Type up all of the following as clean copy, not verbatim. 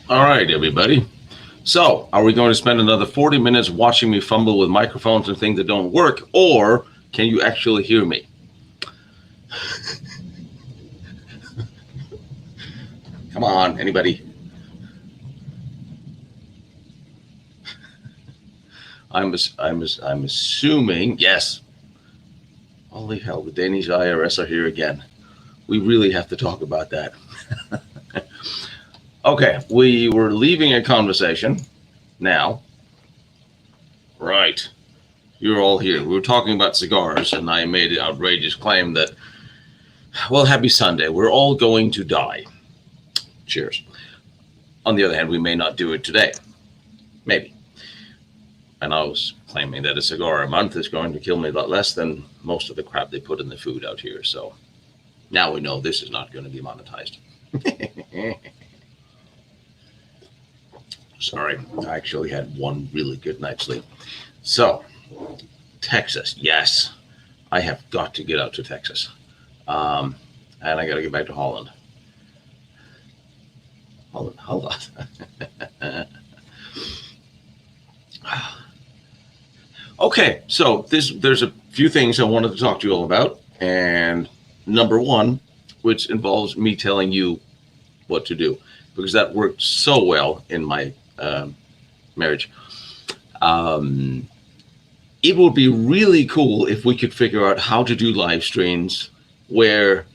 All right, everybody. So, are we going to spend another 40 minutes watching me fumble with microphones and things that don't work, or can you actually hear me? Come on, anybody. I'm assuming, yes. Holy hell, the Danish IRS are here again. We really have to talk about that. Okay, we were leaving a conversation now. Right. You're all here. We were talking about cigars, and I made an outrageous claim that, well, happy Sunday. We're all going to die. Cheers. On the other hand, we may not do it today. Maybe. And I was claiming that a cigar a month is going to kill me a lot less than most of the crap they put in the food out here. So now we know this is not going to be monetized. Sorry, I actually had one really good night's sleep. So, Texas, yes, I have got to get out to Texas. And I got to get back to Holland. Hold on. Okay, so there's a few things I wanted to talk to you all about. And number one, which involves me telling you what to do, because that worked so well in my marriage. It would be really cool if we could figure out how to do live streams where,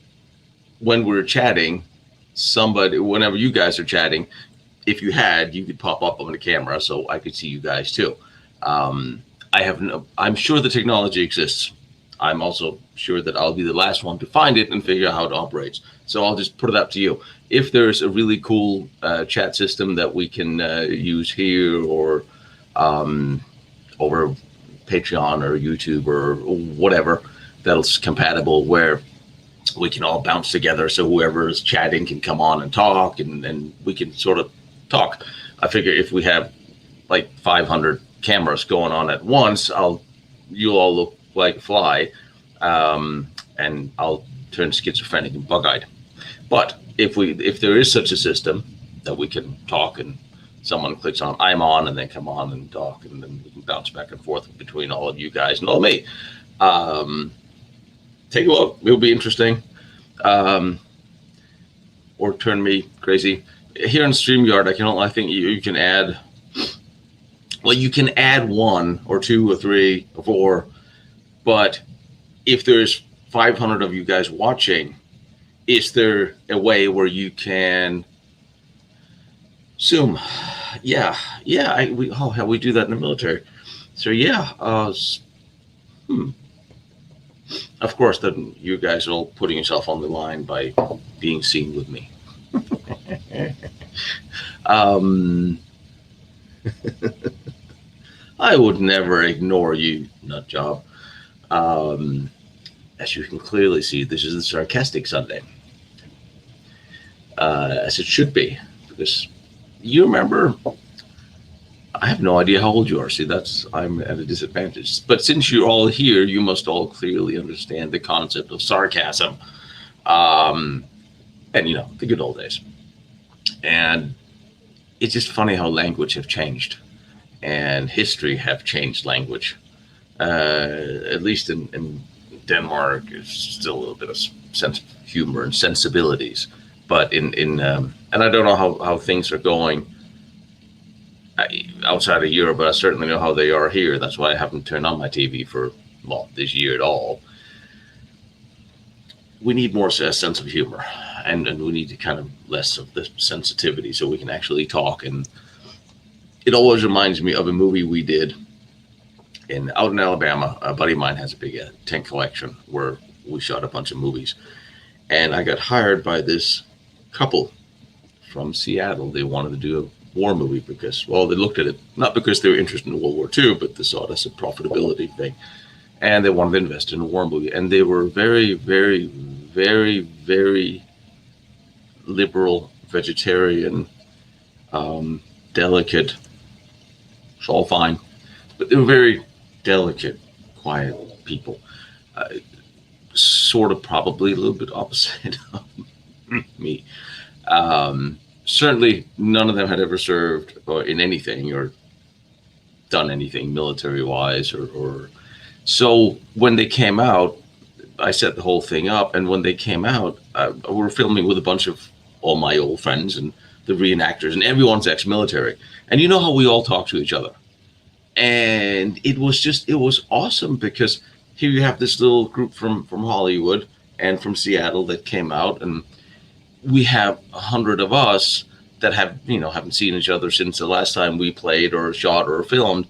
when we're chatting, whenever you guys are chatting, if you could pop up on the camera so I could see you guys too. I'm sure the technology exists. I'm also sure that I'll be the last one to find it and figure out how it operates. So I'll just put it up to you. If there's a really cool chat system that we can use here or over Patreon or YouTube or whatever that's compatible, where we can all bounce together, so whoever is chatting can come on and talk, and we can sort of talk. I figure if we have like 500 cameras going on at once, you'll all look like a fly, and I'll turn schizophrenic and bug-eyed. But if there is such a system that we can talk and someone clicks on I'm on and then come on and talk, and then we can bounce back and forth between all of you guys and all me. Take a look. It'll be interesting. Or turn me crazy. Here in StreamYard, I think you can add, well, you can add 1 or 2 or 3 or 4, but if there's 500 of you guys watching, is there a way where you can Zoom? Yeah. We do that in the military. So yeah, Of course, then you guys are all putting yourself on the line by being seen with me. I would never ignore you, nut job. As you can clearly see, this is a sarcastic Sunday, as it should be, because you remember. I have no idea how old you are. See, I'm at a disadvantage. But since you're all here, you must all clearly understand the concept of sarcasm, and the good old days. And it's just funny how language have changed, and history have changed language. At least in Denmark, it's still a little bit of sense of humor and sensibilities. But and I don't know how things are going outside of Europe, but I certainly know how they are here. That's why I haven't turned on my TV for, this year at all. We need more sense of humor, and we need to kind of less of the sensitivity so we can actually talk. And it always reminds me of a movie we did out in Alabama. A buddy of mine has a big tent collection where we shot a bunch of movies. And I got hired by this couple from Seattle. They wanted to do a war movie because, they looked at it, not because they were interested in World War II, but they saw it as a profitability thing. And they wanted to invest in a war movie. And they were very, very, very, very liberal, vegetarian, delicate. It's all fine. But they were very delicate, quiet people. Sort of probably a little bit opposite of me. certainly none of them had ever served or in anything or done anything military wise or so when they came out, I set the whole thing up, and when they came out, we were filming with a bunch of all my old friends and the reenactors, and everyone's ex-military. And you know how we all talk to each other, and it was awesome because here you have this little group from Hollywood and from Seattle that came out, and we have 100 of us that haven't seen each other since the last time we played or shot or filmed.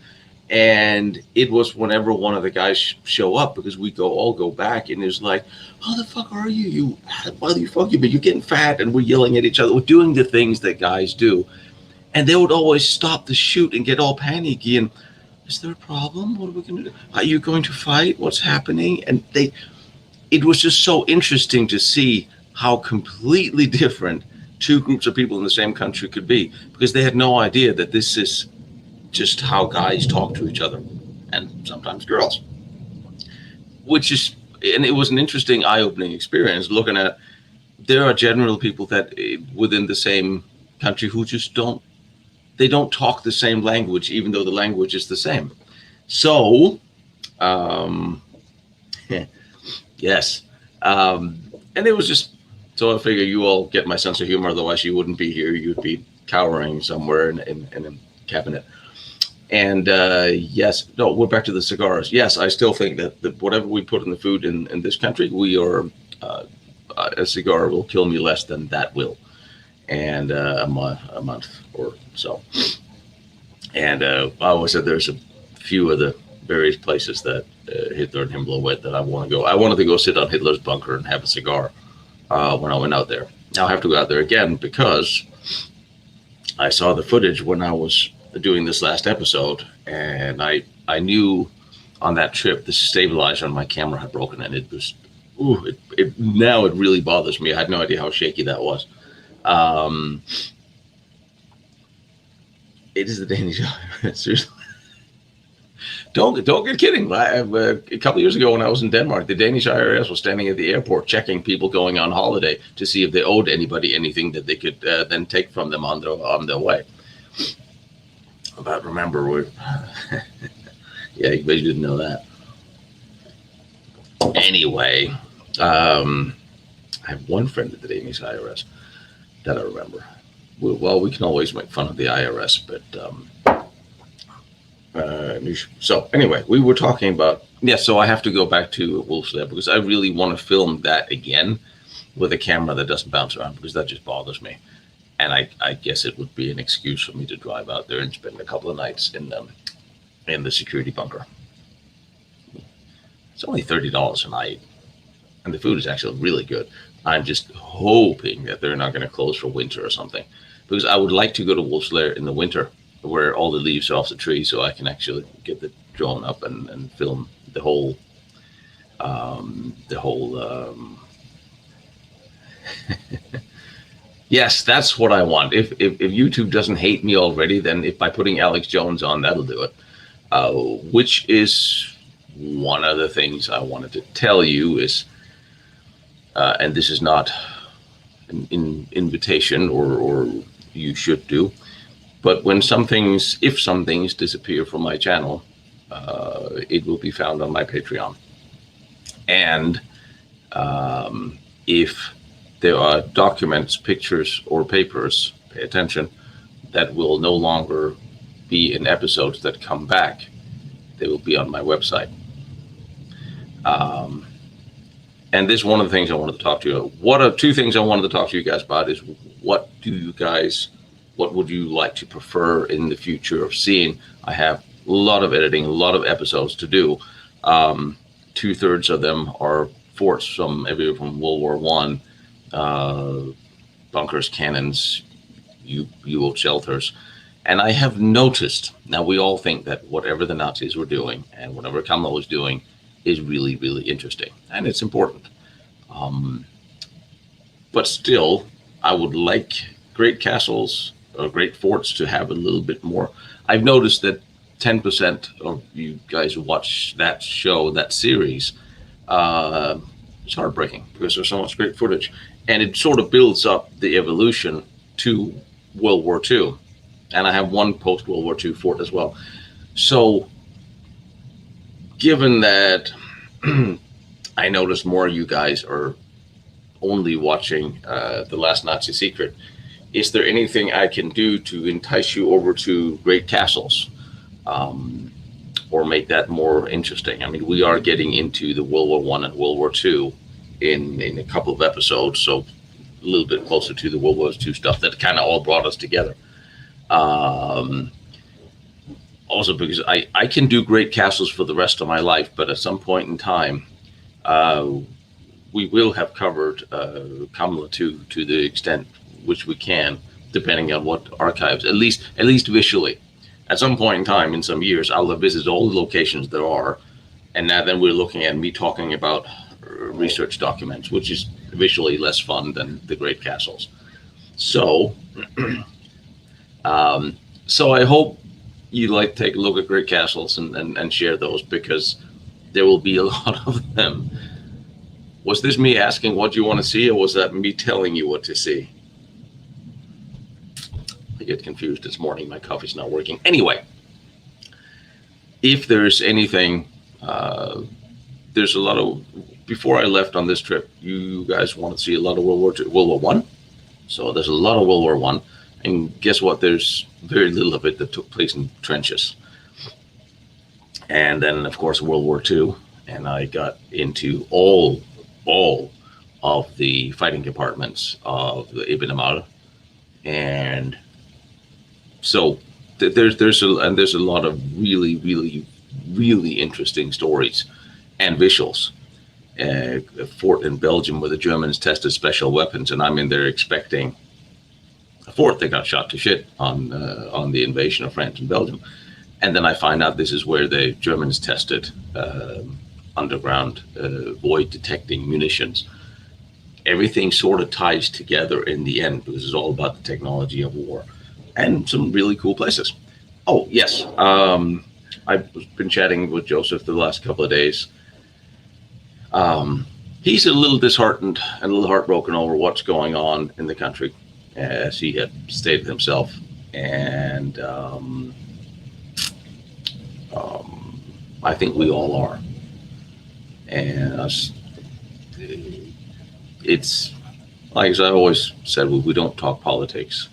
And it was whenever one of the guys show up, because we all go back, and it's like, how the fuck are you? You motherfucker, but you're getting fat, and we're yelling at each other. We're doing the things that guys do. And they would always stop the shoot and get all panicky and, is there a problem? What are we going to do? Are you going to fight? What's happening? And it was just so interesting to see how completely different two groups of people in the same country could be, because they had no idea that this is just how guys talk to each other, and sometimes girls, and it was an interesting eye-opening experience looking at, there are generally people that within the same country who just don't talk the same language, even though the language is the same. So, yes. And it was just, so I figure you all get my sense of humor, otherwise you wouldn't be here. You'd be cowering somewhere in a cabinet. And yes, no, we're back to the cigars. Yes, I still think that whatever we put in the food in this country, we are, a cigar will kill me less than that will. And a month or so. And I always said there's a few of the various places that Hitler and Himmler went that I want to go. I wanted to go sit on Hitler's bunker and have a cigar when I went out there. Now I have to go out there again because I saw the footage when I was doing this last episode, and I knew on that trip the stabilizer on my camera had broken, and it was, now it really bothers me. I had no idea how shaky that was. It is the Danish IRS. Seriously. Don't get kidding. A couple of years ago when I was in Denmark, the Danish IRS was standing at the airport checking people going on holiday to see if they owed anybody anything that they could then take from them on their way. But remember, yeah, you didn't know that. Anyway, I have one friend at the Danish IRS that I remember. Well, we can always make fun of the IRS, but so anyway, we were talking about, so I have to go back to Wolf's Lair because I really want to film that again with a camera that doesn't bounce around, because that just bothers me. And I guess it would be an excuse for me to drive out there and spend a couple of nights in the security bunker. It's only $30 a night, and the food is actually really good. I'm just hoping that they're not going to close for winter or something, because I would like to go to Wolf's Lair in the winter where all the leaves are off the tree, so I can actually get the drone up and film the whole Yes, that's what I want. If YouTube doesn't hate me already, then if by putting Alex Jones on, that'll do it. Which is one of the things I wanted to tell you is, and this is not an invitation or you should do, but if some things disappear from my channel, it will be found on my Patreon. And if there are documents, pictures, or papers, pay attention, that will no longer be in episodes that come back, they will be on my website. And this is one of the things I wanted to talk to you. Two things I wanted to talk to you guys about is what would you like to prefer in the future of seeing? I have a lot of editing, a lot of episodes to do. 2/3 of them are forts from World War I, bunkers, cannons, U-boat shelters. And I have noticed, now we all think that whatever the Nazis were doing and whatever Kamala was doing is really, really interesting. And it's important. But still, I would like great castles or great forts to have a little bit more. I've noticed that 10% of you guys who watch that show, that series, it's heartbreaking because there's so much great footage. And it sort of builds up the evolution to World War II, and I have one post World War II fort as well. So, given that I noticed more of you guys are only watching The Last Nazi Secret, is there anything I can do to entice you over to Great Castles, or make that more interesting? I mean, we are getting into the World War I and World War II in a couple of episodes, so a little bit closer to the World War II stuff that kind of all brought us together. Also, because I can do Great Castles for the rest of my life, but at some point in time, we will have covered Kamala to the extent which we can, depending on what archives, at least visually. At some point in time, in some years, I'll have visited all the locations there are, and now then we're looking at me talking about research documents, which is visually less fun than the Great Castles. So, so I hope you like take a look at Great Castles and share those, because there will be a lot of them. Was this me asking what you want to see, or was that me telling you what to see? I get confused this morning. My coffee's not working. Anyway, if there's anything, there's a lot of, before I left on this trip, you guys want to see a lot of World War One. So there's a lot of World War One. And guess what? There's very little of it that took place in trenches. And then, of course, World War II. And I got into all of the fighting compartments of the Ibn Amar. And so there's a lot of really interesting stories and visuals. A fort in Belgium where the Germans tested special weapons, and I'm in there expecting a fort that got shot to shit on the invasion of France and Belgium. And then I find out this is where the Germans tested underground void detecting munitions. Everything sort of ties together in the end, because it's all about the technology of war and some really cool places. Oh, yes. I've been chatting with Joseph the last couple of days. He's a little disheartened and a little heartbroken over what's going on in the country, as he had stated himself. And I think we all are. And it's like, as I always said, we don't talk politics.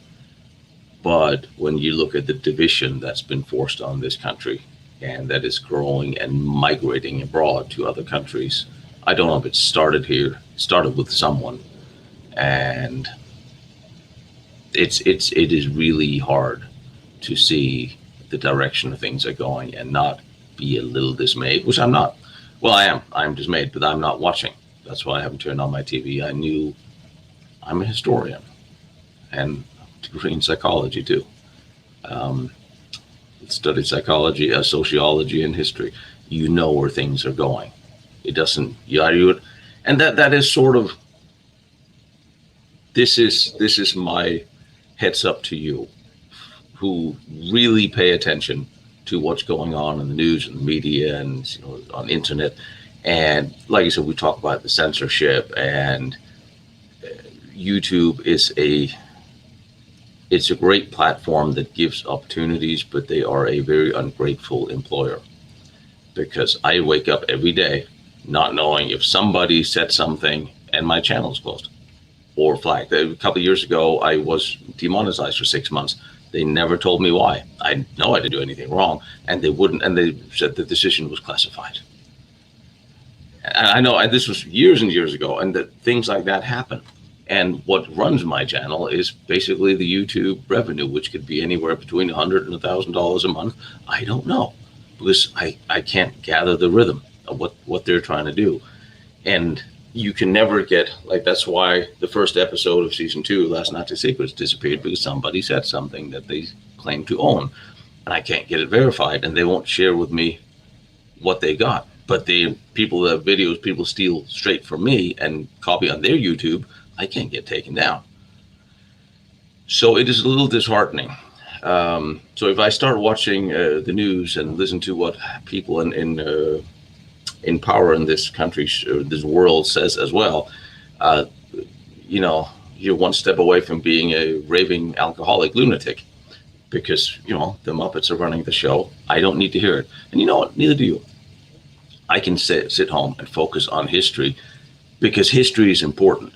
But when you look at the division that's been forced on this country, and that is growing and migrating abroad to other countries, I don't know if it started here. It started with someone, and it is really hard to see the direction of things are going and not be a little dismayed, which I'm not. Well, I am. I'm dismayed, but I'm not watching. That's why I haven't turned on my TV. I knew I'm a historian, and a degree in psychology too. Studied psychology, sociology, and history. You know where things are going. It doesn't, and that is sort of, this is my heads up to you, who really pay attention to what's going on in the news and the media and on the internet. And like I said, we talk about the censorship, and YouTube is it's a great platform that gives opportunities, but they are a very ungrateful employer, because I wake up every day not knowing if somebody said something and my channel's closed or flagged. A couple of years ago, I was demonetized for 6 months. They never told me why. I know I didn't do anything wrong, and they wouldn't. And they said the decision was classified. And I know this was years and years ago, and that things like that happen. And what runs my channel is basically the YouTube revenue, which could be anywhere between $100 and $1,000 a month. I don't know, because I can't gather the rhythm of what they're trying to do. And you can never get, like, that's why the first episode of season 2, Last Nazi Secrets, disappeared, because somebody said something that they claim to own, and I can't get it verified, and they won't share with me what they got. But the people that have videos people steal straight from me and copy on their YouTube, I can't get taken down. So it is a little disheartening. So if I start watching the news and listen to what people in power in this country, this world says as well, you're one step away from being a raving alcoholic lunatic because, the Muppets are running the show. I don't need to hear it. And you know what? Neither do you. I can sit home and focus on history because history is important.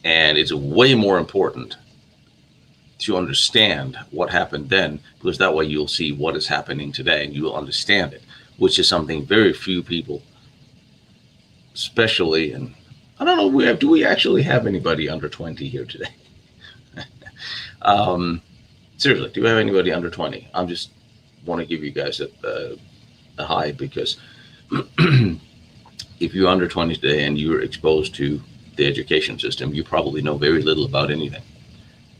And it's way more important to understand what happened then, because that way you'll see what is happening today and you'll understand it, which is something very few people, especially, and I don't know, do we actually have anybody under 20 here today? Seriously, do we have anybody under 20? I'm just want to give you guys a high, because if you're under 20 today and you're exposed to the education system, you probably know very little about anything.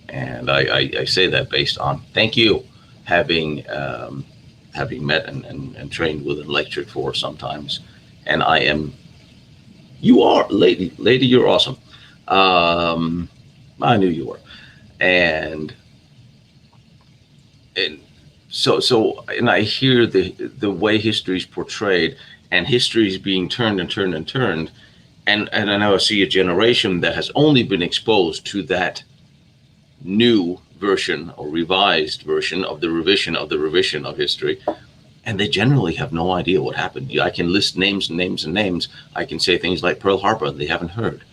And I say that based on, thank you, having met and trained with and lectured for sometimes. And you are, lady, you're awesome. I knew you were. And I hear the way history is portrayed, and history is being turned and turned and turned. And I now see a generation that has only been exposed to that new version or revised version of the revision of history, and they generally have no idea what happened. I can list names and names and names. I can say things like Pearl Harbor they haven't heard,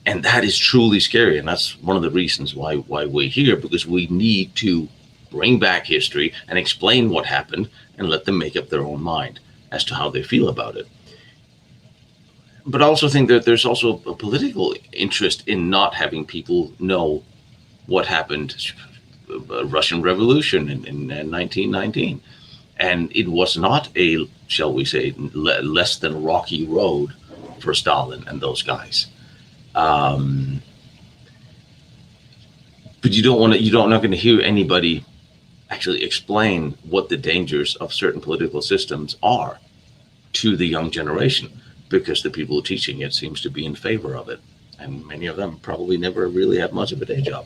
and that is truly scary. And that's one of the reasons why we're here, because we need to bring back history and explain what happened and let them make up their own mind as to how they feel about it. But I also think that there's also a political interest in not having people know what happened, Russian Revolution in 1919. And it was not a, shall we say, less than rocky road for Stalin and those guys. But you're not going to hear anybody actually explain what the dangers of certain political systems are to the young generation, because the people teaching it seems to be in favor of it. And many of them probably never really had much of a day job.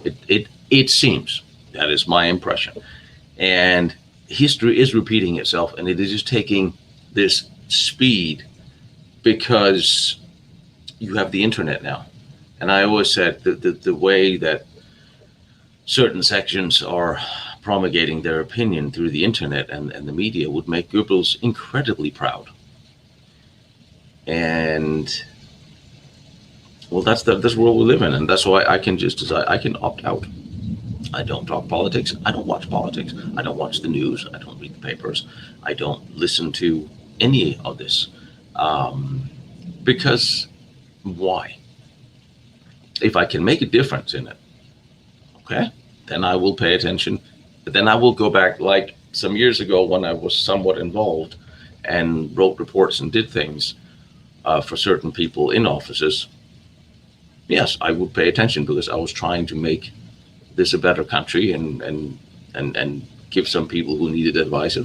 It seems, that is my impression. And history is repeating itself, and it is just taking this speed because you have the internet now. And I always said that the way that certain sections are promulgating their opinion through the internet and the media would make Goebbels incredibly proud. And well, that's the world we live in, and that's why I can just decide I can opt out. I don't talk politics. I don't watch politics. I don't watch the news. I don't read the papers. I don't listen to any of this. Because why? If I can make a difference in it, okay, then I will pay attention. But then I will go back, like some years ago when I was somewhat involved and wrote reports and did things for certain people in offices. Yes, I would pay attention because I was trying to make this a better country and give some people who needed advice.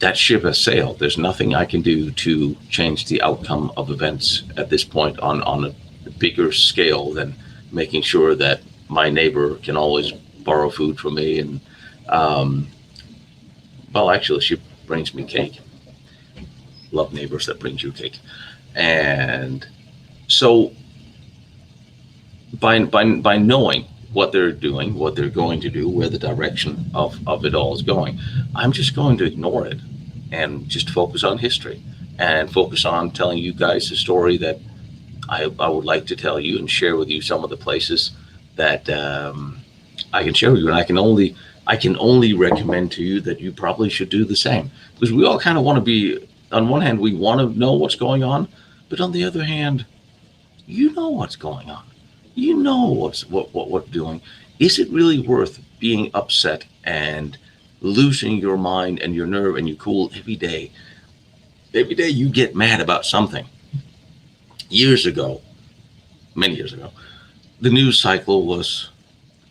That ship has sailed. There's nothing I can do to change the outcome of events at this point on a bigger scale than making sure that my neighbor can always borrow food from me. And well, actually, she brings me cake. Love neighbors that brings you cake. And so by knowing what they're doing, what they're going to do, where the direction of it all is going, I'm just going to ignore it and just focus on history and focus on telling you guys the story that I would like to tell you and share with you some of the places that I can share with you. And I can only recommend to you that you probably should do the same, because we all kind of want to be, on one hand, we want to know what's going on, but on the other hand, you know what's going on. You know what we're doing. Is it really worth being upset and losing your mind and your nerve and your cool every day? Every day you get mad about something. Many years ago, the news cycle was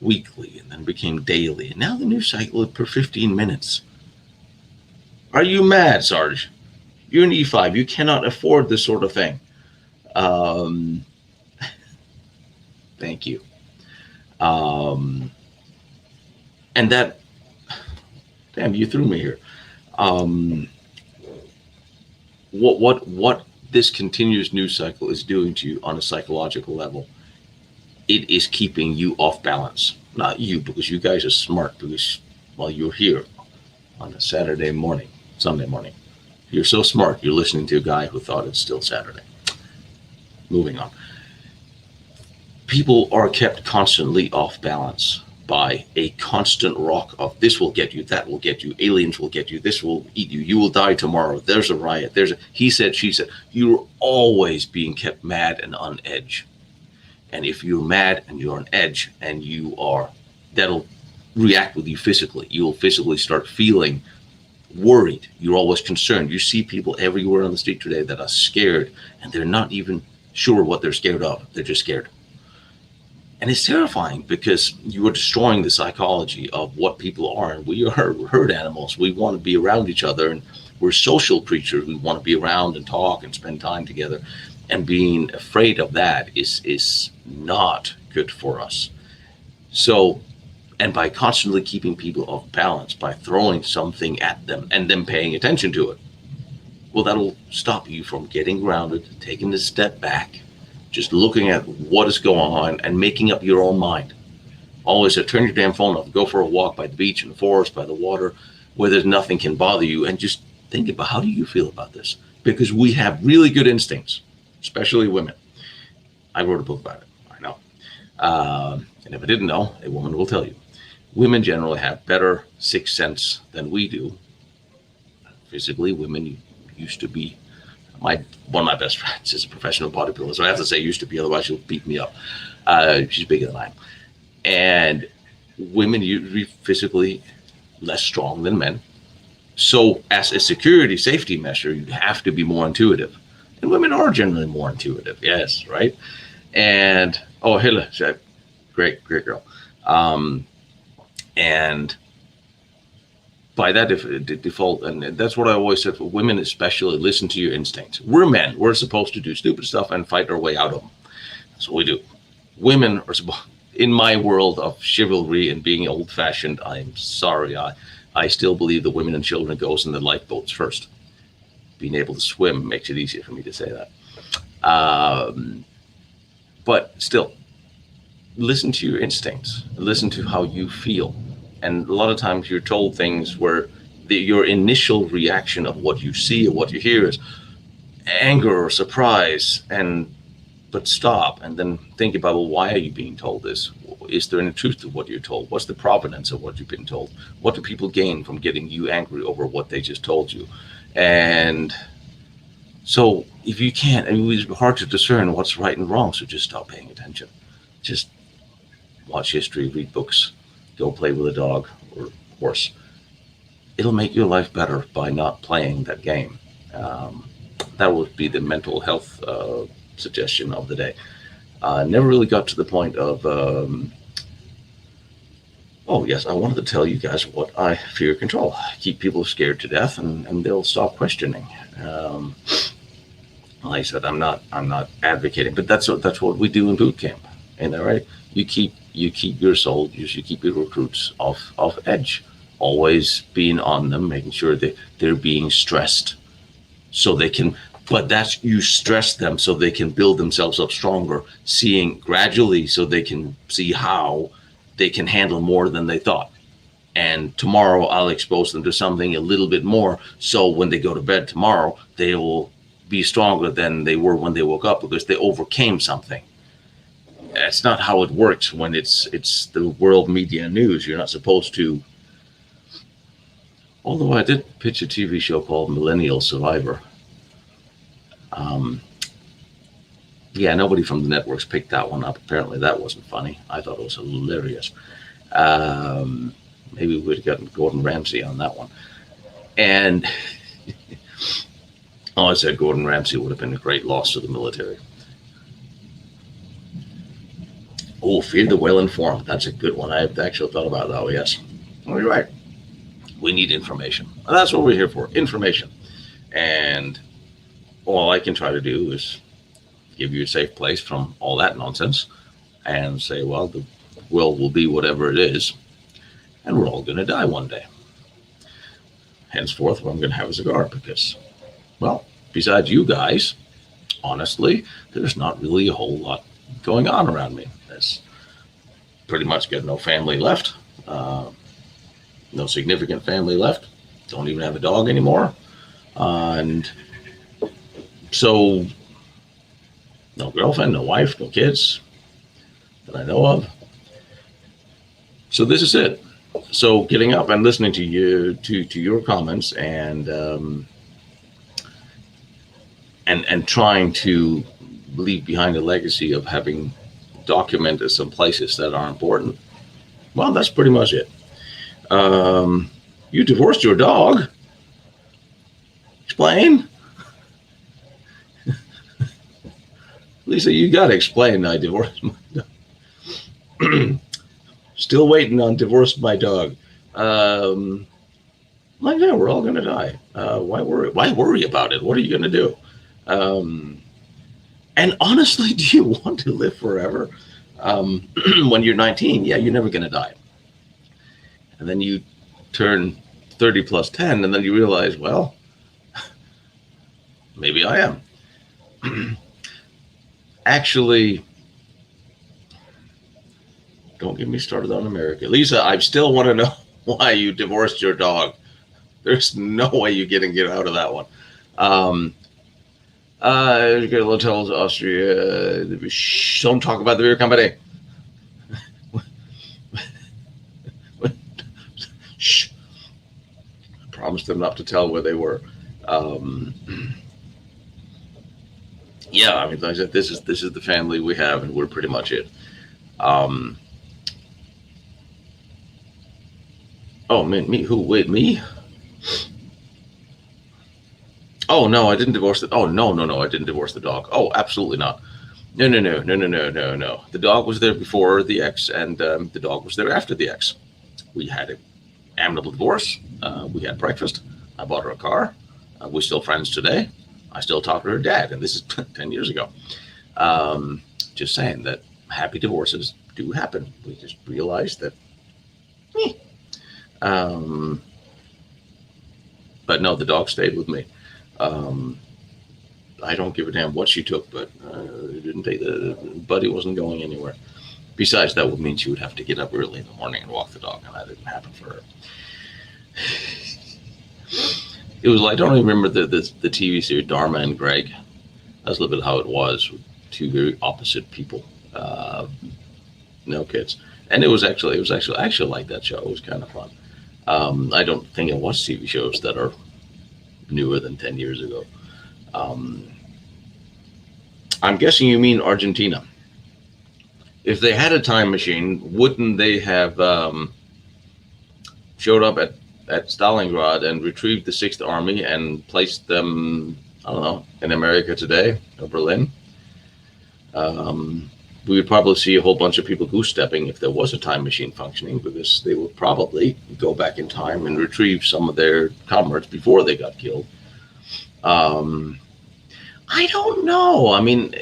weekly and then became daily. And now the news cycle is per 15 minutes. Are you mad, Sarge? You're an E5. You cannot afford this sort of thing. Thank you. And that, damn, you threw me here. What this continuous news cycle is doing to you on a psychological level it is keeping you off balance. Not you, because you guys are smart, because while you're here on a Saturday morning, Sunday morning, you're so smart, you're listening to a guy who thought it's still Saturday. Moving on. People are kept constantly off balance by a constant rock of this will get you, that will get you, aliens will get you, this will eat you, you will die tomorrow, there's a riot, there's a he said, she said. You're always being kept mad and on edge. And if you're mad and you're on edge and that'll react with you physically. You'll physically start feeling worried. You're always concerned. You see people everywhere on the street today that are scared, and they're not even sure what they're scared of. They're just scared. And it's terrifying, because you are destroying the psychology of what people are. And we are herd animals. We want to be around each other, and we're social creatures. We want to be around and talk and spend time together. And being afraid of that is not good for us. So, and by constantly keeping people off balance, by throwing something at them and them paying attention to it, well, that'll stop you from getting grounded, taking a step back, just looking at what is going on and making up your own mind. Always turn your damn phone off, go for a walk by the beach, in the forest, by the water, where there's nothing can bother you, and just think about, how do you feel about this? Because we have really good instincts, especially women. I wrote a book about it, I know. And if I didn't know, a woman will tell you. Women generally have better sixth sense than we do. Physically, women used to be, one of my best friends is a professional bodybuilder, so I have to say used to be, otherwise she'll beat me up. She's bigger than I am. And women usually physically less strong than men. So as a security safety measure, you'd have to be more intuitive. And women are generally more intuitive, yes, right? And, oh, Hilla, great girl. And by that default, and that's what I always said for women especially, listen to your instincts. We're men. We're supposed to do stupid stuff and fight our way out of them. That's what we do. Women are supposed, in my world of chivalry and being old-fashioned, I'm sorry, I still believe the women and children goes in the lifeboats first. Being able to swim makes it easier for me to say that. But still, listen to your instincts. Listen to how you feel. And a lot of times you're told things where your initial reaction of what you see or what you hear is anger or surprise, but stop and then think about, well, why are you being told this? Is there any truth to what you're told? What's the provenance of what you've been told? What do people gain from getting you angry over what they just told you? And so if you can't, it's hard to discern what's right and wrong, so just stop paying attention. Just watch history, read books, go play with a dog or horse. It'll make your life better by not playing that game. That would be the mental health suggestion of the day. Never really got to the point of, oh yes, I wanted to tell you guys what I fear control. Keep people scared to death, and they'll stop questioning. Like I said, I'm not advocating, but that's what we do in boot camp. Ain't that right? You keep your soldiers, you keep your recruits off edge, always being on them, making sure that they're being stressed, so they can. But that's, you stress them so they can build themselves up stronger, seeing gradually, so they can see how they can handle more than they thought. And tomorrow I'll expose them to something a little bit more, so when they go to bed tomorrow, they will be stronger than they were when they woke up, because they overcame something. That's not how it works when it's the world media news. You're not supposed to. Although I did pitch a TV show called Millennial Survivor. Yeah, nobody from the networks picked that one up. Apparently that wasn't funny. I thought it was hilarious. Maybe we'd have gotten Gordon Ramsay on that one. And I said Gordon Ramsay would have been a great loss to the military. Oh, Fear the Well-Informed. That's a good one. I've actually thought about that. Oh, yes. Well, you're right. We need information. And that's what we're here for, information. And all I can try to do is give you a safe place from all that nonsense and say, well, the world will be whatever it is, and we're all going to die one day. Henceforth, what I'm going to have a cigar, because, well, besides you guys, honestly, there's not really a whole lot going on around me. has pretty much got no family left, no significant family left. Don't even have a dog anymore. And so, no girlfriend, no wife, no kids that I know of. So this is it. So getting up and listening to you, to your comments, and trying to leave behind a legacy of having documented some places that are important. Well, that's pretty much it. You divorced your dog. Explain. Lisa, you got to explain. I divorced my dog. Still waiting on divorced my dog. Like, yeah, we're all going to die. Why worry about it? What are you going to do? And honestly, do you want to live forever? When you're 19, yeah, you're never going to die. And then you turn 30 plus 10, and then you realize, well, maybe I am. Actually, don't get me started on America. Lisa, I still want to know why you divorced your dog. There's no way you can get out of that one. Hotels, Austria. Don't talk about the beer company. Shh. I promised them not to tell where they were. Yeah, I mean, like I said, this is the family we have, and we're pretty much it. Oh, me? Who? Wait, me? Oh no, I didn't divorce the. Oh no, I didn't divorce the dog. Oh, absolutely not. No. The dog was there before the ex, and the dog was there after the ex. We had an amicable divorce. We had breakfast. I bought her a car. We're still friends today. I still talk to her dad, and this is 10 years ago. Just saying that happy divorces do happen. We just realized that. But no, the dog stayed with me. I don't give a damn what she took, but didn't take the Buddy wasn't going anywhere. Besides, that would mean she would have to get up early in the morning and walk the dog, and that didn't happen for her. It was like, I don't even remember the TV series Dharma and Greg. That's a little bit how it was with two very opposite people. No kids, and it was actually like that show. It was kind of fun. I don't think I watched TV shows that are newer than 10 years ago. I'm guessing you mean Argentina. If they had a time machine, wouldn't they have showed up at Stalingrad and retrieved the 6th Army and placed them, I don't know, in America today, or Berlin? We would probably see a whole bunch of people goose-stepping if there was a time machine functioning, because they would probably go back in time and retrieve some of their comrades before they got killed. I don't know. I mean,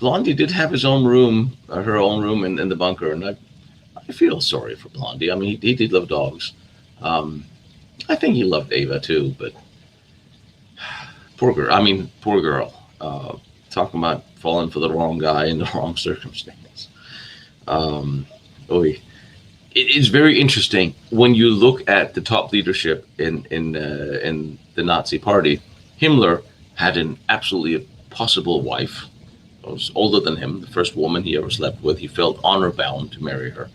Blondie did have her own room in the bunker, and I feel sorry for Blondie. I mean, he did love dogs. I think he loved Ava too, but poor girl. Talking about falling for the wrong guy in the wrong circumstance. It's very interesting when you look at the top leadership in the Nazi Party. Himmler had an absolutely impossible wife. Who was older than him, the first woman he ever slept with. He felt honor bound to marry her,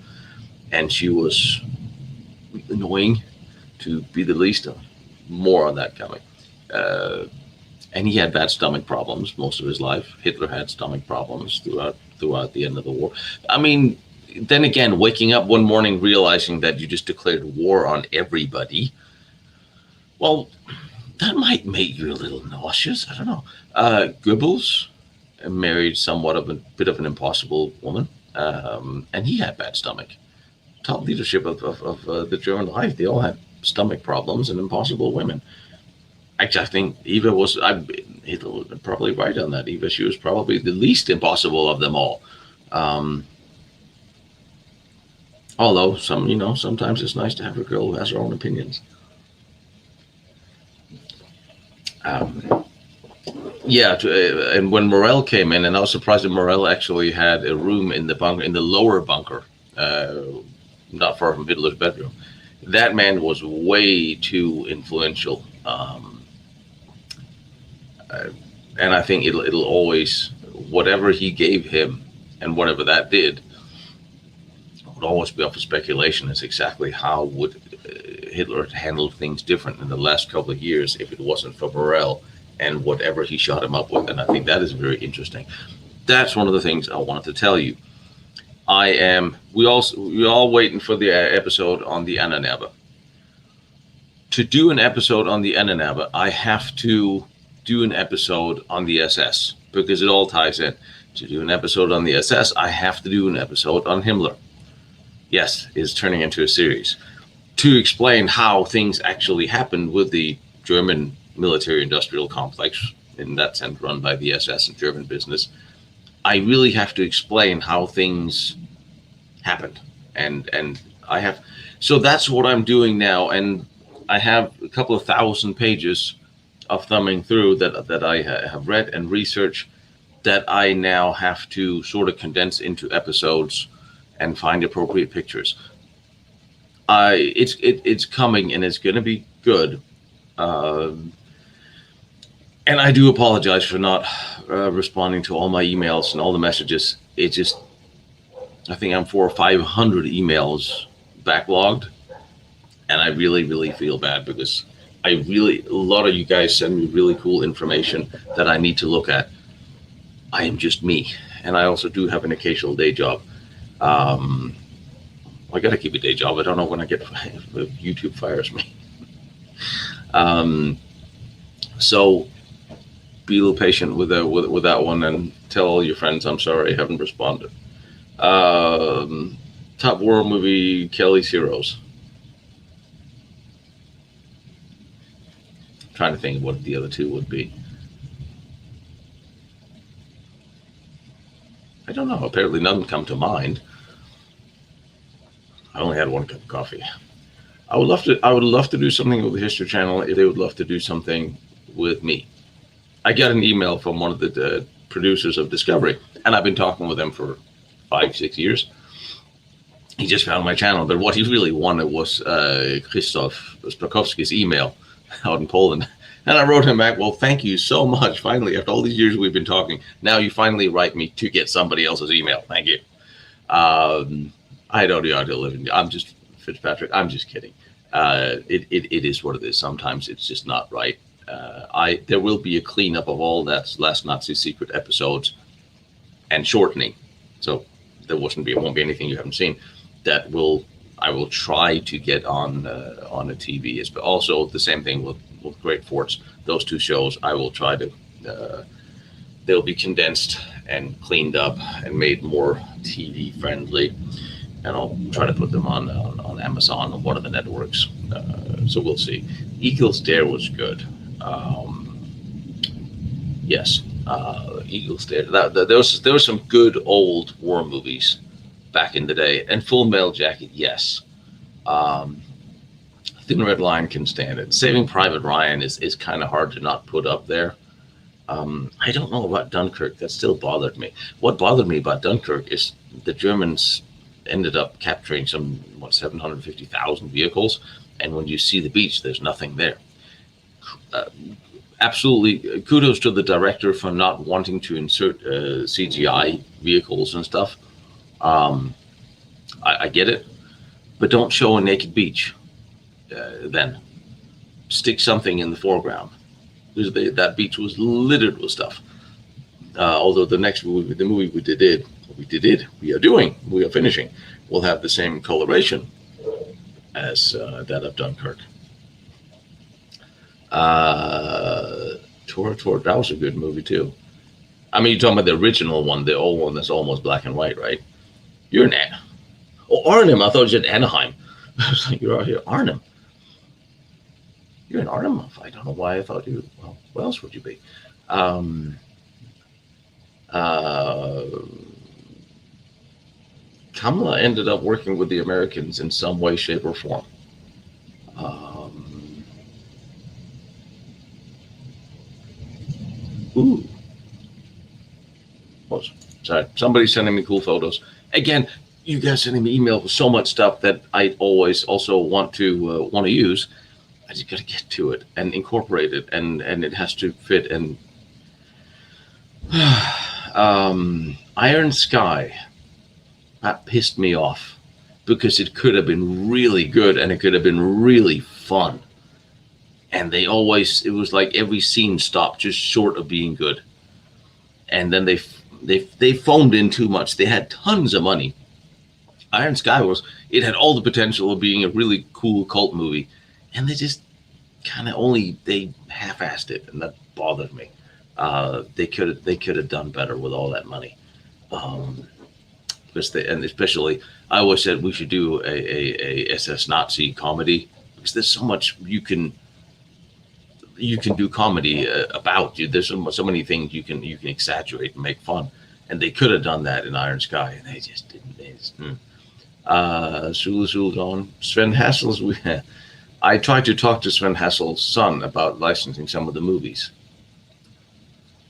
and she was annoying, to be the least. More on that coming. And he had bad stomach problems most of his life. Hitler had stomach problems throughout the end of the war. I mean, then again, waking up one morning realizing that you just declared war on everybody, well, that might make you a little nauseous. I don't know. Goebbels married somewhat of a bit of an impossible woman, and he had bad stomach. Top leadership of the German Reich, they all had stomach problems and impossible women. Actually, I think Eva was, Hitler was probably right on that. Eva, she was probably the least impossible of them all. Although sometimes it's nice to have a girl who has her own opinions. Yeah, and when Morel came in, and I was surprised that Morel actually had a room in the bunker, in the lower bunker, uh, not far from Hitler's bedroom. That man was way too influential, uh, and I think it'll always, whatever he gave him, and whatever that did, would always be up for speculation as exactly how would Hitler handle things different in the last couple of years if it wasn't for Morel and whatever he shot him up with. And I think that is very interesting. That's one of the things I wanted to tell you. We all waiting for the episode on the Ananaba. To do an episode on the Ananaba, I have to do an episode on the SS because it all ties in. To do an episode on the SS, I have to do an episode on Himmler. Yes, it's turning into a series to explain how things actually happened with the German military-industrial complex, in that sense run by the SS and German business. I really have to explain how things happened, and I have. So that's what I'm doing now, and I have a couple of thousand pages of thumbing through that I have read and researched that I now have to sort of condense into episodes and find appropriate pictures. It's coming and it's going to be good. Um, and I do apologize for not responding to all my emails and all the messages. It just, I think I'm 400 or 500 emails backlogged, and I really, really feel bad because a lot of you guys send me really cool information that I need to look at. I am just me, and I also do have an occasional day job. Um, I got to keep a day job. I don't know when I get if YouTube fires me. Um, so be a little patient with that one, and tell all your friends I'm sorry I haven't responded. Top war movie, Kelly's Heroes. I'm trying to think of what the other two would be. I don't know. Apparently, none come to mind. I only had one cup of coffee. I would love to do something with the History Channel if they would love to do something with me. I got an email from one of the producers of Discovery, and I've been talking with them for 5-6 years. He just found my channel, but what he really wanted was Krzysztof Sprakowski's email out in Poland. And I wrote him back, well, thank you so much. Finally, after all these years we've been talking, now you finally write me to get somebody else's email. Thank you. I don't know how to live in. I'm just Fitzpatrick. I'm just kidding. It is what it is. Sometimes it's just not right. There will be a cleanup of all that last Nazi secret episodes and shortening. So there won't be anything you haven't seen. I will try to get on a TV. But also the same thing with Great Forts. Those two shows I will try to. They'll be condensed and cleaned up and made more TV friendly. And I'll try to put them on Amazon or one of the networks. So we'll see. Eagle's Dare was good. Yes, Eagle's Dare. There was some good old war movies back in the day. And Full Metal Jacket, yes. Thin Red Line can stand it. Saving Private Ryan is kind of hard to not put up there. I don't know about Dunkirk. That still bothered me. What bothered me about Dunkirk is the Germans ended up capturing 750,000 vehicles, and when you see the beach, there's nothing there. Absolutely, kudos to the director for not wanting to insert CGI vehicles and stuff. I get it, but don't show a naked beach. Then stick something in the foreground. That beach was littered with stuff. Although the next movie, the movie we are finishing, will have the same coloration as that of Dunkirk. Tor, that was a good movie too. I mean, you're talking about the original one, the old one that's almost black and white, right? You're in Arnhem. I thought you said Anaheim. I was like, you're out here, Arnhem. You're in Arnhem. I don't know why I thought you. Well, where else would you be? Kamala ended up working with the Americans in some way, shape, or form. Ooh. Oh, sorry. Somebody's sending me cool photos. Again, you guys sending me email with so much stuff that I always also want to use. I just got to get to it and incorporate it, and it has to fit. And Iron Sky, that pissed me off because it could have been really good and it could have been really fun. And it was like every scene stopped just short of being good. And then they phoned in too much. They had tons of money. Iron Sky it had all the potential of being a really cool cult movie. And they just kind of they half-assed it, and that bothered me. They could have done better with all that money. And especially, I always said we should do a SS Nazi comedy, because there's so much you can do comedy about. There's so many things you can exaggerate and make fun, and they could have done that in Iron Sky, and they just didn't. Sula's on Sven Hassel's. I tried to talk to Sven Hassel's son about licensing some of the movies.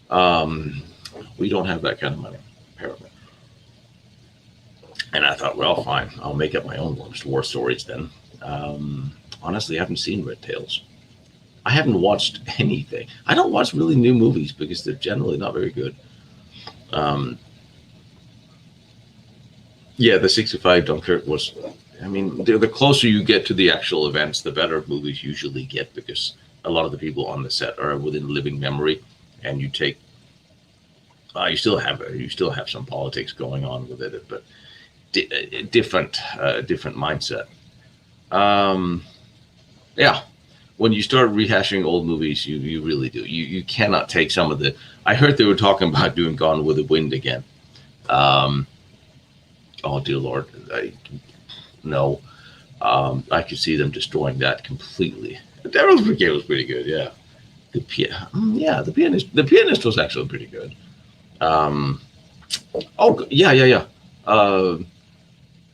We don't have that kind of money, apparently. And I thought, well, fine, I'll make up my own war stories then. Honestly, I haven't seen Red Tails. I haven't watched anything. I don't watch really new movies because they're generally not very good. Yeah, the 65 Dunkirk was, the closer you get to the actual events, the better movies usually get, because a lot of the people on the set are within living memory, and you take, you still have some politics going on with it, but different mindset. Yeah. When you start rehashing old movies, you really do. You cannot take some of the. I heard they were talking about doing Gone with the Wind again. Oh dear Lord, no. I could see them destroying that completely. Devil's Brigade was pretty good, yeah. The pianist was actually pretty good.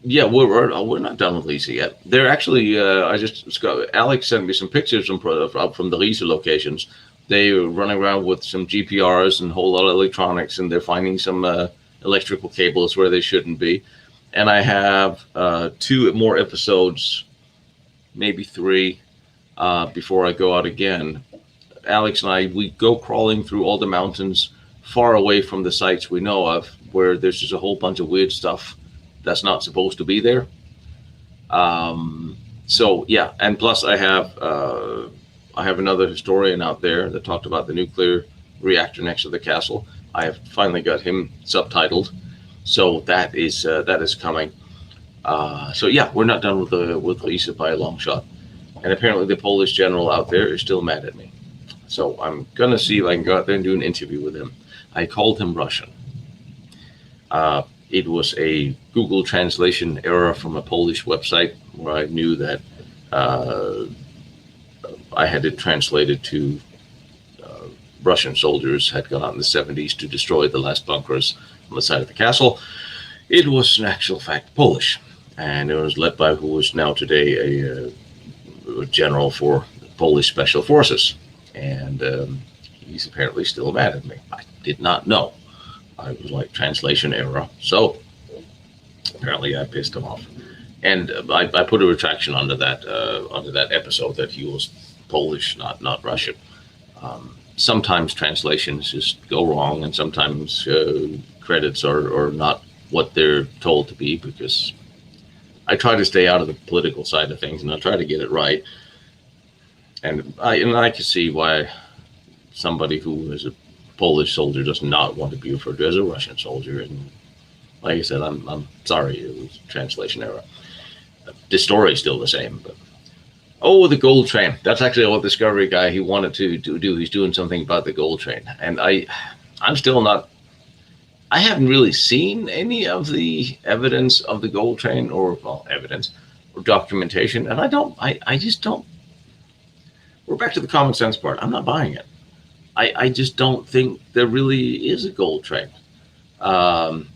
Yeah, we're not done with Lisa yet. They're actually, Alex sent me some pictures from the Lisa locations. They were running around with some GPRs and a whole lot of electronics, and they're finding some electrical cables where they shouldn't be. And I have 2 more episodes, maybe 3, before I go out again. Alex and I, we go crawling through all the mountains far away from the sites we know of, where there's just a whole bunch of weird stuff that's not supposed to be there. So yeah, and plus I have another historian out there that talked about the nuclear reactor next to the castle. I have finally got him subtitled, so that is coming. So yeah, we're not done with Lisa by a long shot, and apparently the Polish general out there is still mad at me. So I'm gonna see if I can go out there and do an interview with him. I called him Russian. It was a Google translation error from a Polish website where I knew that I had it translated to Russian soldiers had gone out in the 70s to destroy the last bunkers on the side of the castle. It was in actual fact Polish, and it was led by who is now today a general for the Polish Special Forces. And he's apparently still mad at me. I did not know. I was like, translation error. So apparently I pissed him off. And I put a retraction under that episode that he was Polish, not Russian. Sometimes translations just go wrong, and sometimes credits are not what they're told to be, because I try to stay out of the political side of things, and I try to get it right. And I can see why somebody who is a Polish soldier does not want to be referred to as a Russian soldier. And like I said, I'm sorry, it was a translation error. The story is still the same, but the gold train. That's actually what Discovery guy he wanted to do. He's doing something about the gold train, and I'm still not. I haven't really seen any of the evidence of the gold train, or evidence or documentation, and I just don't. We're back to the common sense part. I'm not buying it. I just don't think there really is a gold train. Uncle,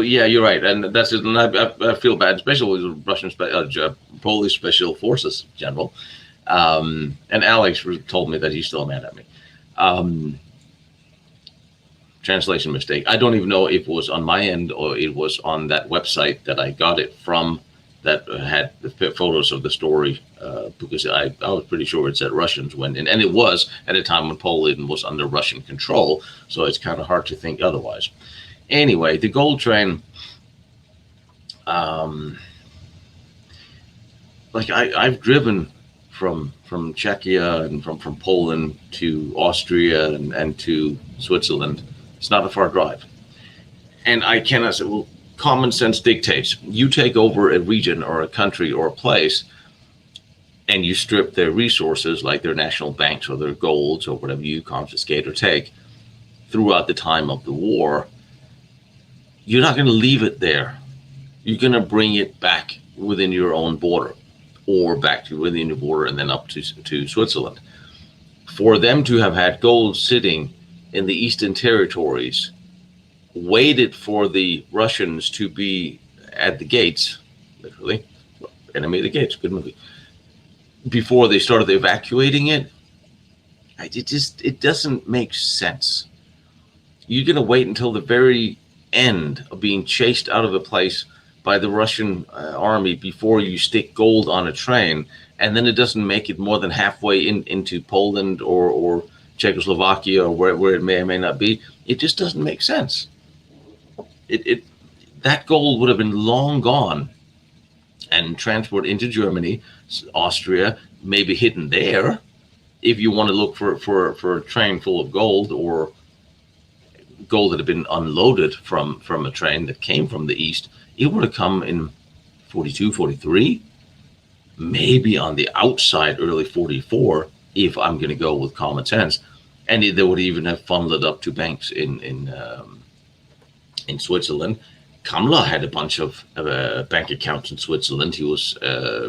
yeah, you're right, and that's it. And I feel bad, especially with the Polish Special Forces general. And Alex told me that he's still mad at me. Um, Translation mistake. I don't even know if it was on my end or it was on that website that I got it from that had the photos of the story, because I was pretty sure it said Russians went in, and it was at a time when Poland was under Russian control, so it's kind of hard to think otherwise. Anyway, the gold train, like I've driven from Czechia and from Poland to Austria and to Switzerland. It's not a far drive. And I cannot say, well, common sense dictates. You take over a region or a country or a place and you strip their resources, like their national banks or their golds or whatever you confiscate or take throughout the time of the war. You're not going to leave it there. You're going to bring it back within your own border, or back to within your border and then up to Switzerland. For them to have had gold sitting in the Eastern Territories, waited for the Russians to be at the gates, literally, Enemy of the Gates, good movie, before they started evacuating it, it doesn't make sense. You're going to wait until the very end of being chased out of a place by the Russian army before you stick gold on a train, and then it doesn't make it more than halfway into Poland or Czechoslovakia or where it may or may not be. It just doesn't make sense. That gold would have been long gone and transported into Germany, Austria, maybe hidden there. If you want to look for a train full of gold, or gold that had been unloaded from a train that came from the east, it would have come in 42, 43, maybe on the outside early 44, if I'm going to go with common sense. And they would even have funneled it up to banks in Switzerland. Kamla had a bunch of bank accounts in Switzerland he was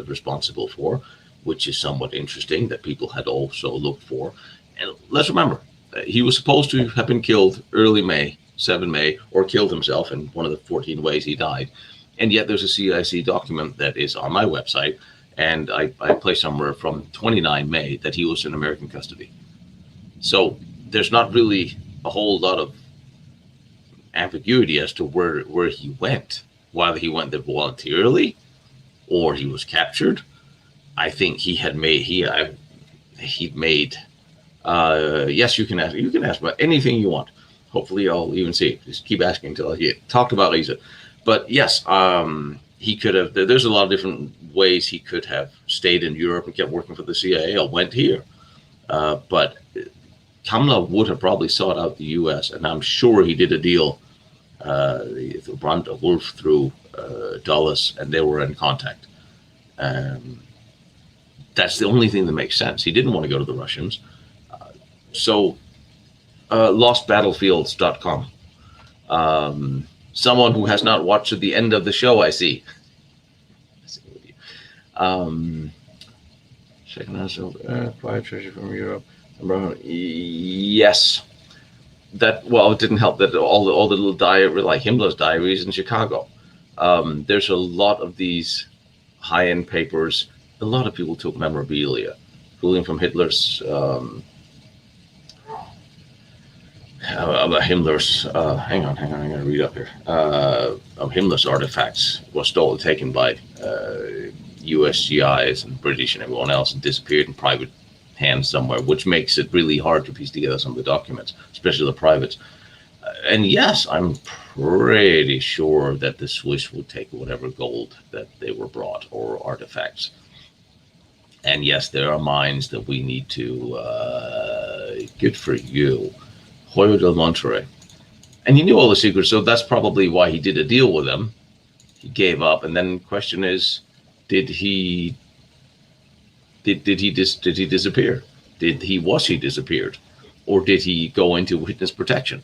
responsible for, which is somewhat interesting that people had also looked for. And let's remember, he was supposed to have been killed early May, 7 May, or killed himself in one of the 14 ways he died. And yet there's a CIC document that is on my website, and I placed somewhere from 29 May that he was in American custody. So there's not really a whole lot of ambiguity as to where he went, whether he went there voluntarily or he was captured. I think he'd made. Yes, you can ask about anything you want. Hopefully, I'll even see it. Just keep asking until I get talked about Lisa. But yes, he could have. There's a lot of different ways he could have stayed in Europe and kept working for the CIA or went here. But Kamla would have probably sought out the U.S., and I'm sure he did a deal, the Brandt of Wolf through Dulles, and they were in contact. That's the only thing that makes sense. He didn't want to go to the Russians. Lostbattlefields.com. Someone who has not watched the end of the show, I see. Checking out quiet treasure from Europe. Yes. It didn't help that all the little diary, like Himmler's diaries in Chicago. There's a lot of these high-end papers. A lot of people took memorabilia, including from Hitler's Himmler's. Hang on, I'm going to read up here. Of Himmler's artifacts was taken by USGIs and British and everyone else, and disappeared in private hands somewhere, which makes it really hard to piece together some of the documents, especially the privates. And yes, I'm pretty sure that the Swiss would take whatever gold that they were brought or artifacts. And yes, there are mines that we need to. Good for you, Hoyo del Monterrey. And he knew all the secrets, so that's probably why he did a deal with them. He gave up, and then the question is, did he disappear? Was he disappeared, or did he go into witness protection?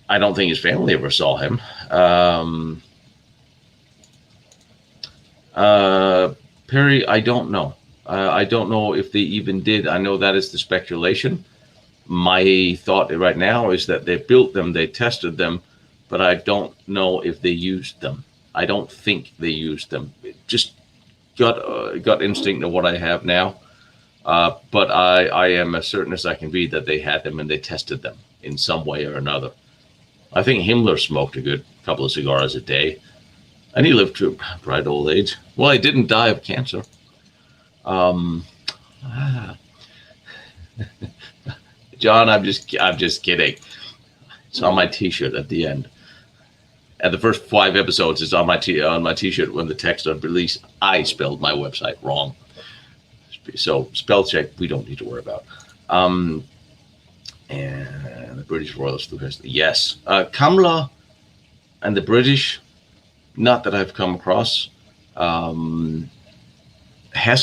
I don't think his family ever saw him. Perry, I don't know. I don't know if they even did. I know that is the speculation. My thought right now is that they built them, they tested them, but I don't know if they used them. I don't think they used them. It just gut instinct of what I have now. But I am as certain as I can be that they had them and they tested them in some way or another. I think Himmler smoked a good couple of cigars a day, and he lived to a bright old age. Well, he didn't die of cancer. Um, ah, John, I'm just kidding. It's on my T-shirt at the end. And the first 5 episodes is on my T-shirt when the text on release. I spelled my website wrong, so spell check we don't need to worry about. And the British Royals through history. Yes, Kamla and the British. Not that I've come across. Hess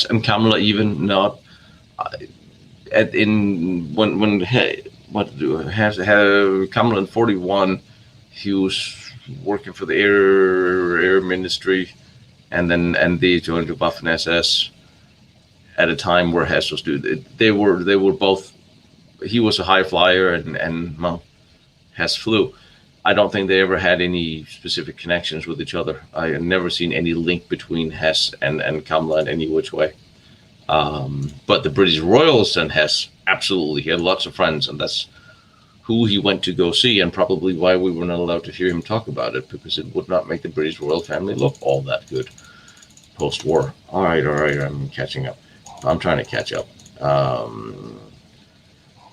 and Kamla even not. When Kamla in 41, he was working for the air ministry, and they joined the Waffen SS at a time where Hess was doing. They were both. He was a high flyer, and well, Hess flew. I don't think they ever had any specific connections with each other. I have never seen any link between Hess and Kamla in any which way. But the British Royals and Hess, absolutely. He had lots of friends, and that's who he went to go see, and probably why we were not allowed to hear him talk about it, because it would not make the British royal family look all that good post-war. All right, I'm catching up. I'm trying to catch up.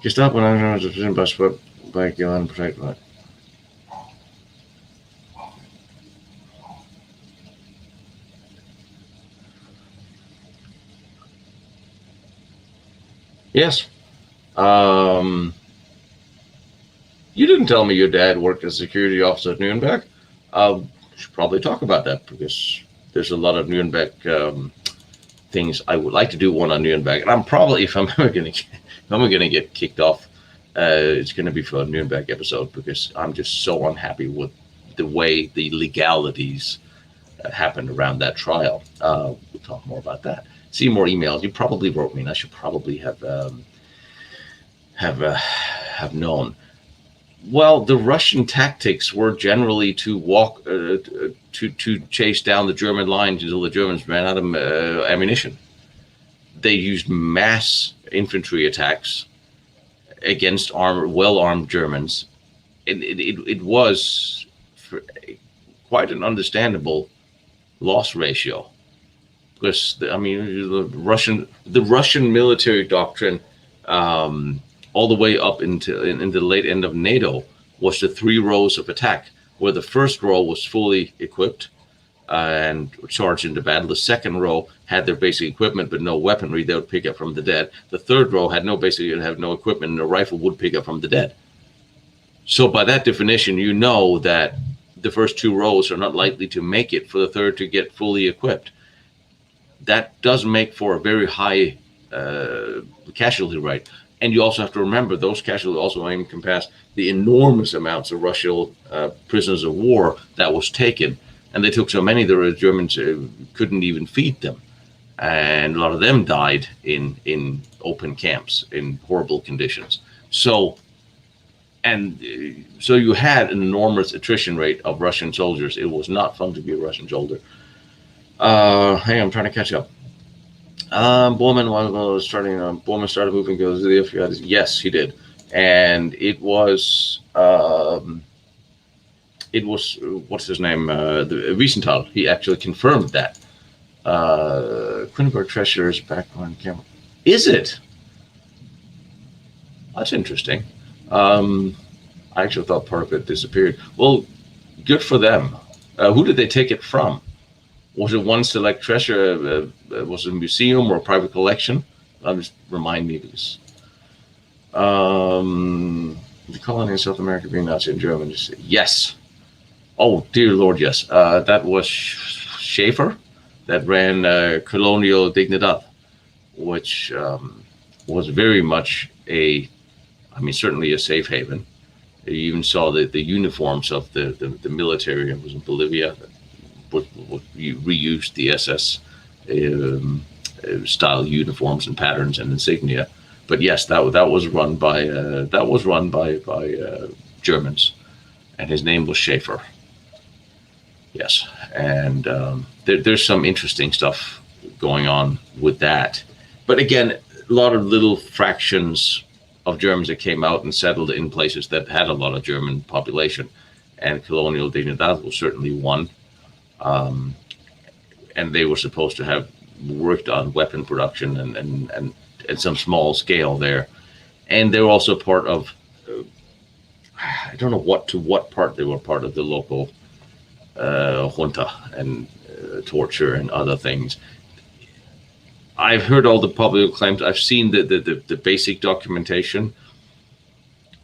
Gestapo when I was in bus, but by Gillen, protect what? Yes. You didn't tell me your dad worked as a security officer at Nuremberg. We should probably talk about that, because there's a lot of Nuremberg things I would like to do one on Nuremberg. And I'm probably, if I'm ever going to get kicked off, it's going to be for a Nuremberg episode, because I'm just so unhappy with the way the legalities happened around that trial. We'll talk more about that. See more emails. You probably wrote me, and I should probably have known. Well, the Russian tactics were generally to walk to chase down the German lines until the Germans ran out of ammunition. They used mass infantry attacks against well-armed Germans. It was quite an understandable loss ratio, because the Russian military doctrine, all the way up into the late end of NATO, was the 3 rows of attack, where the first row was fully equipped and charged into battle. The second row had their basic equipment but no weaponry. They would pick up from the dead. The third row had no equipment, and a rifle would pick up from the dead. So by that definition, you know that the first 2 rows are not likely to make it for the third to get fully equipped. That does make for a very high casualty rate. And you also have to remember those casualties also encompass the enormous amounts of Russian prisoners of war that was taken. And they took so many that the Germans couldn't even feed them. And a lot of them died in open camps in horrible conditions. So you had an enormous attrition rate of Russian soldiers. It was not fun to be a Russian soldier. Hey, I'm trying to catch up. Bormann started moving goes to the FBI. Yes, he did, and it was what's his name? The Wiesenthal. He actually confirmed that. Quinnipiac Treasure is back on camera. Is it? That's interesting. I actually thought part of it disappeared. Well, good for them. Who did they take it from? Was it one select treasure? Was it a museum or a private collection? Just remind me, because the colony in South America being Nazi in Germany. Yes. Oh, dear Lord, yes. That was Schaefer that ran Colonial Dignidad, which was very much certainly a safe haven. You even saw the uniforms of the military. It was in Bolivia. Reused the SS style uniforms and patterns and insignia, but yes, that was run by Germans, and his name was Schaefer. Yes, and there's some interesting stuff going on with that, but again, a lot of little fractions of Germans that came out and settled in places that had a lot of German population, and Colonial Dignidad was certainly one. And they were supposed to have worked on weapon production and at some small scale there. And they were also part of, I don't know what part they were part of the local junta and torture and other things. I've heard all the public claims. I've seen the basic documentation.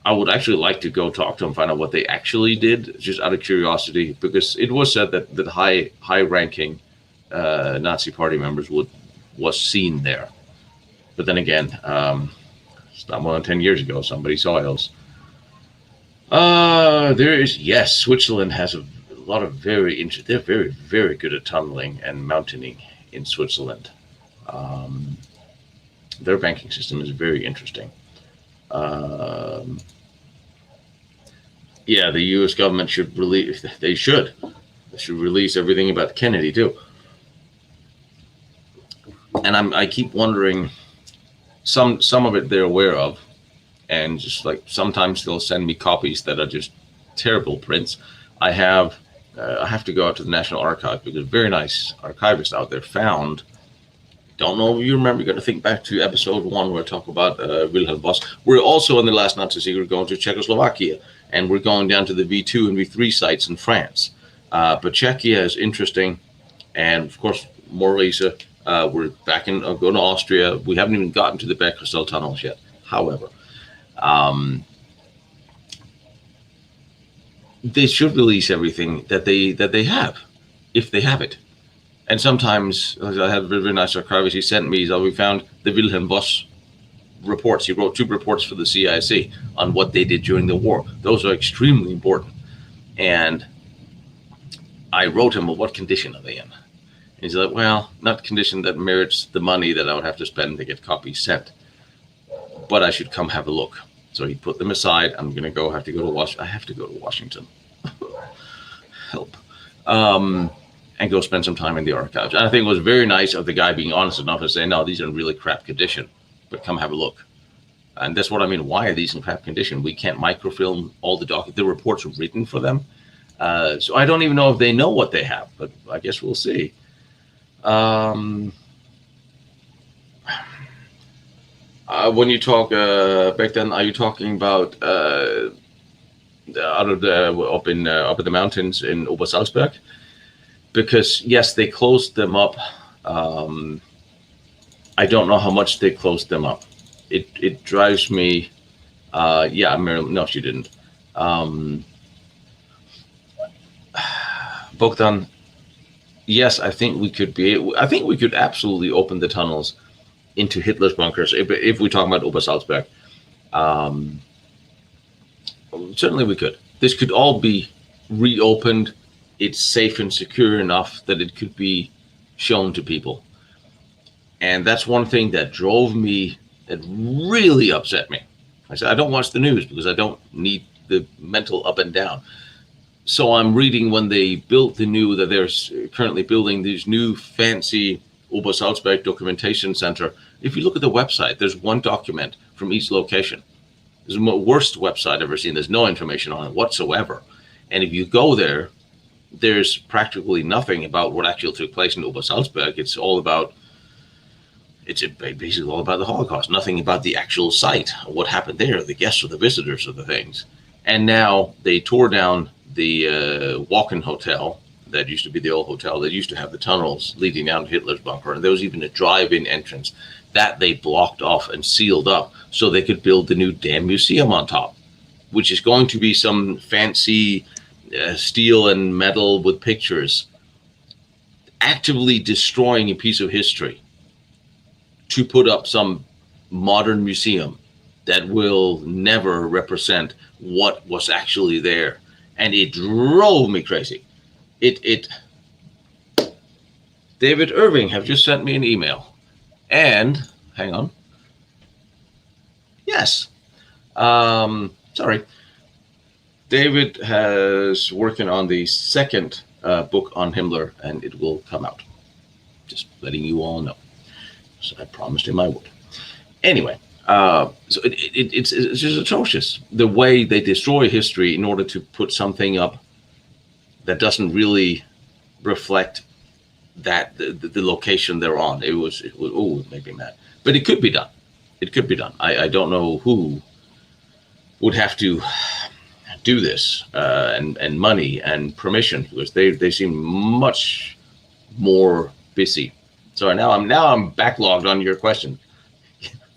I would actually like to go talk to them, find out what they actually did, just out of curiosity, because it was said that high-ranking Nazi party members was seen there. But then again, it's not more than 10 years ago. Somebody saw else. Switzerland has a lot of they're very, very good at tunneling and mountaineering in Switzerland. Their banking system is very interesting. The U.S. government should release. They should release everything about Kennedy too. And I keep wondering, some of it they're aware of, and just like sometimes they'll send me copies that are just terrible prints. I have to go out to the National Archive because very nice archivists out there found. Don't know if you remember. You're going to think back to episode 1 where I talk about Wilhelm Voss. We're also in the last Nazi Secret going to Czechoslovakia, and we're going down to the V2 and V3 sites in France. But Czechia is interesting, and of course, Maurice. We're back in going to Austria. We haven't even gotten to the Beckersel tunnels yet. However, they should release everything that they have, if they have it. And sometimes, I had a very nice archivist, he sent me, we found the Wilhelm Voss reports. He wrote 2 reports for the CIC on what they did during the war. Those are extremely important. And I wrote him, well, what condition are they in? And he's like, well, not condition that merits the money that I would have to spend to get copies sent. But I should come have a look. So he put them aside. I have to go to Washington. Help. And go spend some time in the archives. And I think it was very nice of the guy being honest enough to say, no, these are in really crap condition, but come have a look. And that's what I mean. Why are these in crap condition? We can't microfilm all the reports are written for them. So I don't even know if they know what they have, but I guess we'll see. When you talk back then, are you talking about up in the mountains in Obersalzberg? Because yes, they closed them up. I don't know how much they closed them up. It drives me. Marilyn. No, she didn't. Bogdan. Yes, I think we could absolutely open the tunnels into Hitler's bunkers if we talk about Obersalzberg. Certainly we could. This could all be reopened. It's safe and secure enough that it could be shown to people. And that's one thing that really upset me. I said, I don't watch the news because I don't need the mental up and down. So I'm reading when they built that they're currently building these new fancy Obersalzberg documentation center. If you look at the website, there's one document from each location. It's the worst website I've ever seen. There's no information on it whatsoever. And if you go there, there's practically nothing about what actually took place in Obersalzberg. It's basically all about the Holocaust. Nothing about the actual site, what happened there, the guests or the visitors or the things. And now they tore down the Walken Hotel. That used to be the old hotel that used to have the tunnels leading down to Hitler's bunker. And there was even a drive-in entrance that they blocked off and sealed up so they could build the new damn museum on top, which is going to be some fancy steel and metal with pictures, actively destroying a piece of history to put up some modern museum that will never represent what was actually there. And it drove me crazy. David Irving have just sent me an email. And, hang on. Yes. Sorry. David has working on the second book on Himmler, and it will come out. Just letting you all know. So I promised him I would. Anyway, so it's just atrocious the way they destroy history in order to put something up that doesn't really reflect that the location they're on. It made me mad, but it could be done. It could be done. I don't know who would have to do this, and money and permission, because they seem much more busy. So now I'm backlogged on your question.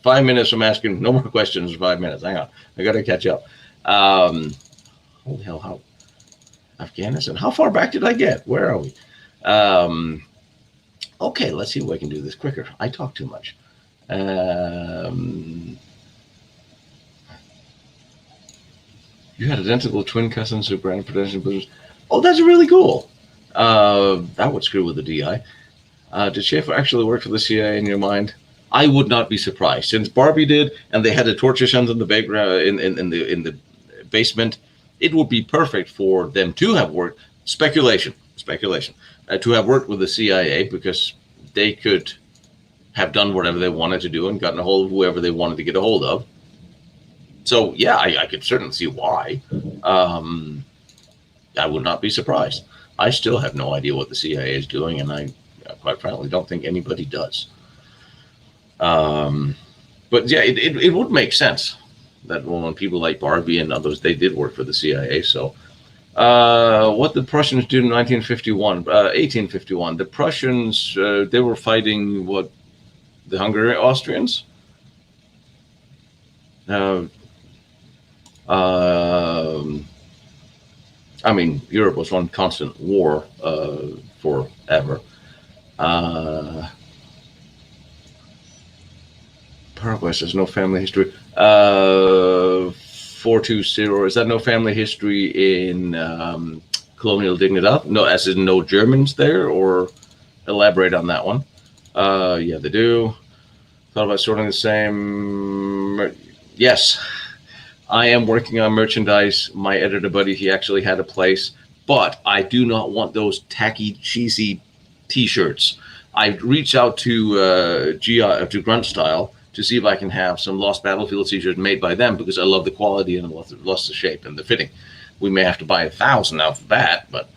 5 minutes from asking, no more questions. 5 minutes. Hang on, I got to catch up. Holy hell! How Afghanistan? How far back did I get? Where are we? Okay, let's see if I can do this quicker. I talk too much. You had identical twin cousins who ran production business. Oh, that's really cool. That would screw with the DI. Did Schaefer actually work for the CIA in your mind? I would not be surprised, since Barbie did, and they had the torture shells in the background in the basement. It would be perfect for them to have worked. Speculation. To have worked with the CIA, because they could have done whatever they wanted to do and gotten a hold of whoever they wanted to get a hold of. So yeah, I could certainly see why. I would not be surprised. I still have no idea what the CIA is doing, and I quite frankly don't think anybody does. But yeah, it would make sense that when people like Barbie and others, they did work for the CIA. So what the Prussians did in 1851, the Prussians, they were fighting what, the Hungarian Austrians. I mean, Europe was one constant war forever. Paraguay says no family history. 420, is that no family history in Colonial Dignidad? No, as in no Germans there, or elaborate on that one. Yeah, they do. Thought about sorting the same. Yes, I am working on merchandise. My editor buddy, he actually had a place, but I do not want those tacky, cheesy T-shirts. I reached out to to Grunt Style to see if I can have some Lost Battlefield T-shirts made by them, because I love the quality and lost the shape and the fitting. We may have to buy 1,000 out of that, but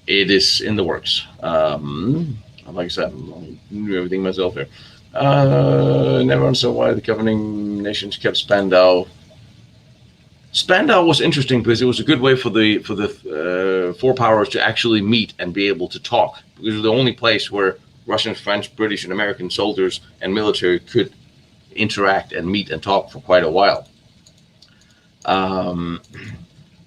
it is in the works. Like I said, I knew everything myself here. Never understood why the governing nations kept Spandau. Spandau was interesting because it was a good way for the four powers to actually meet and be able to talk, because it was the only place where Russian, French, British, and American soldiers and military could interact and meet and talk for quite a while.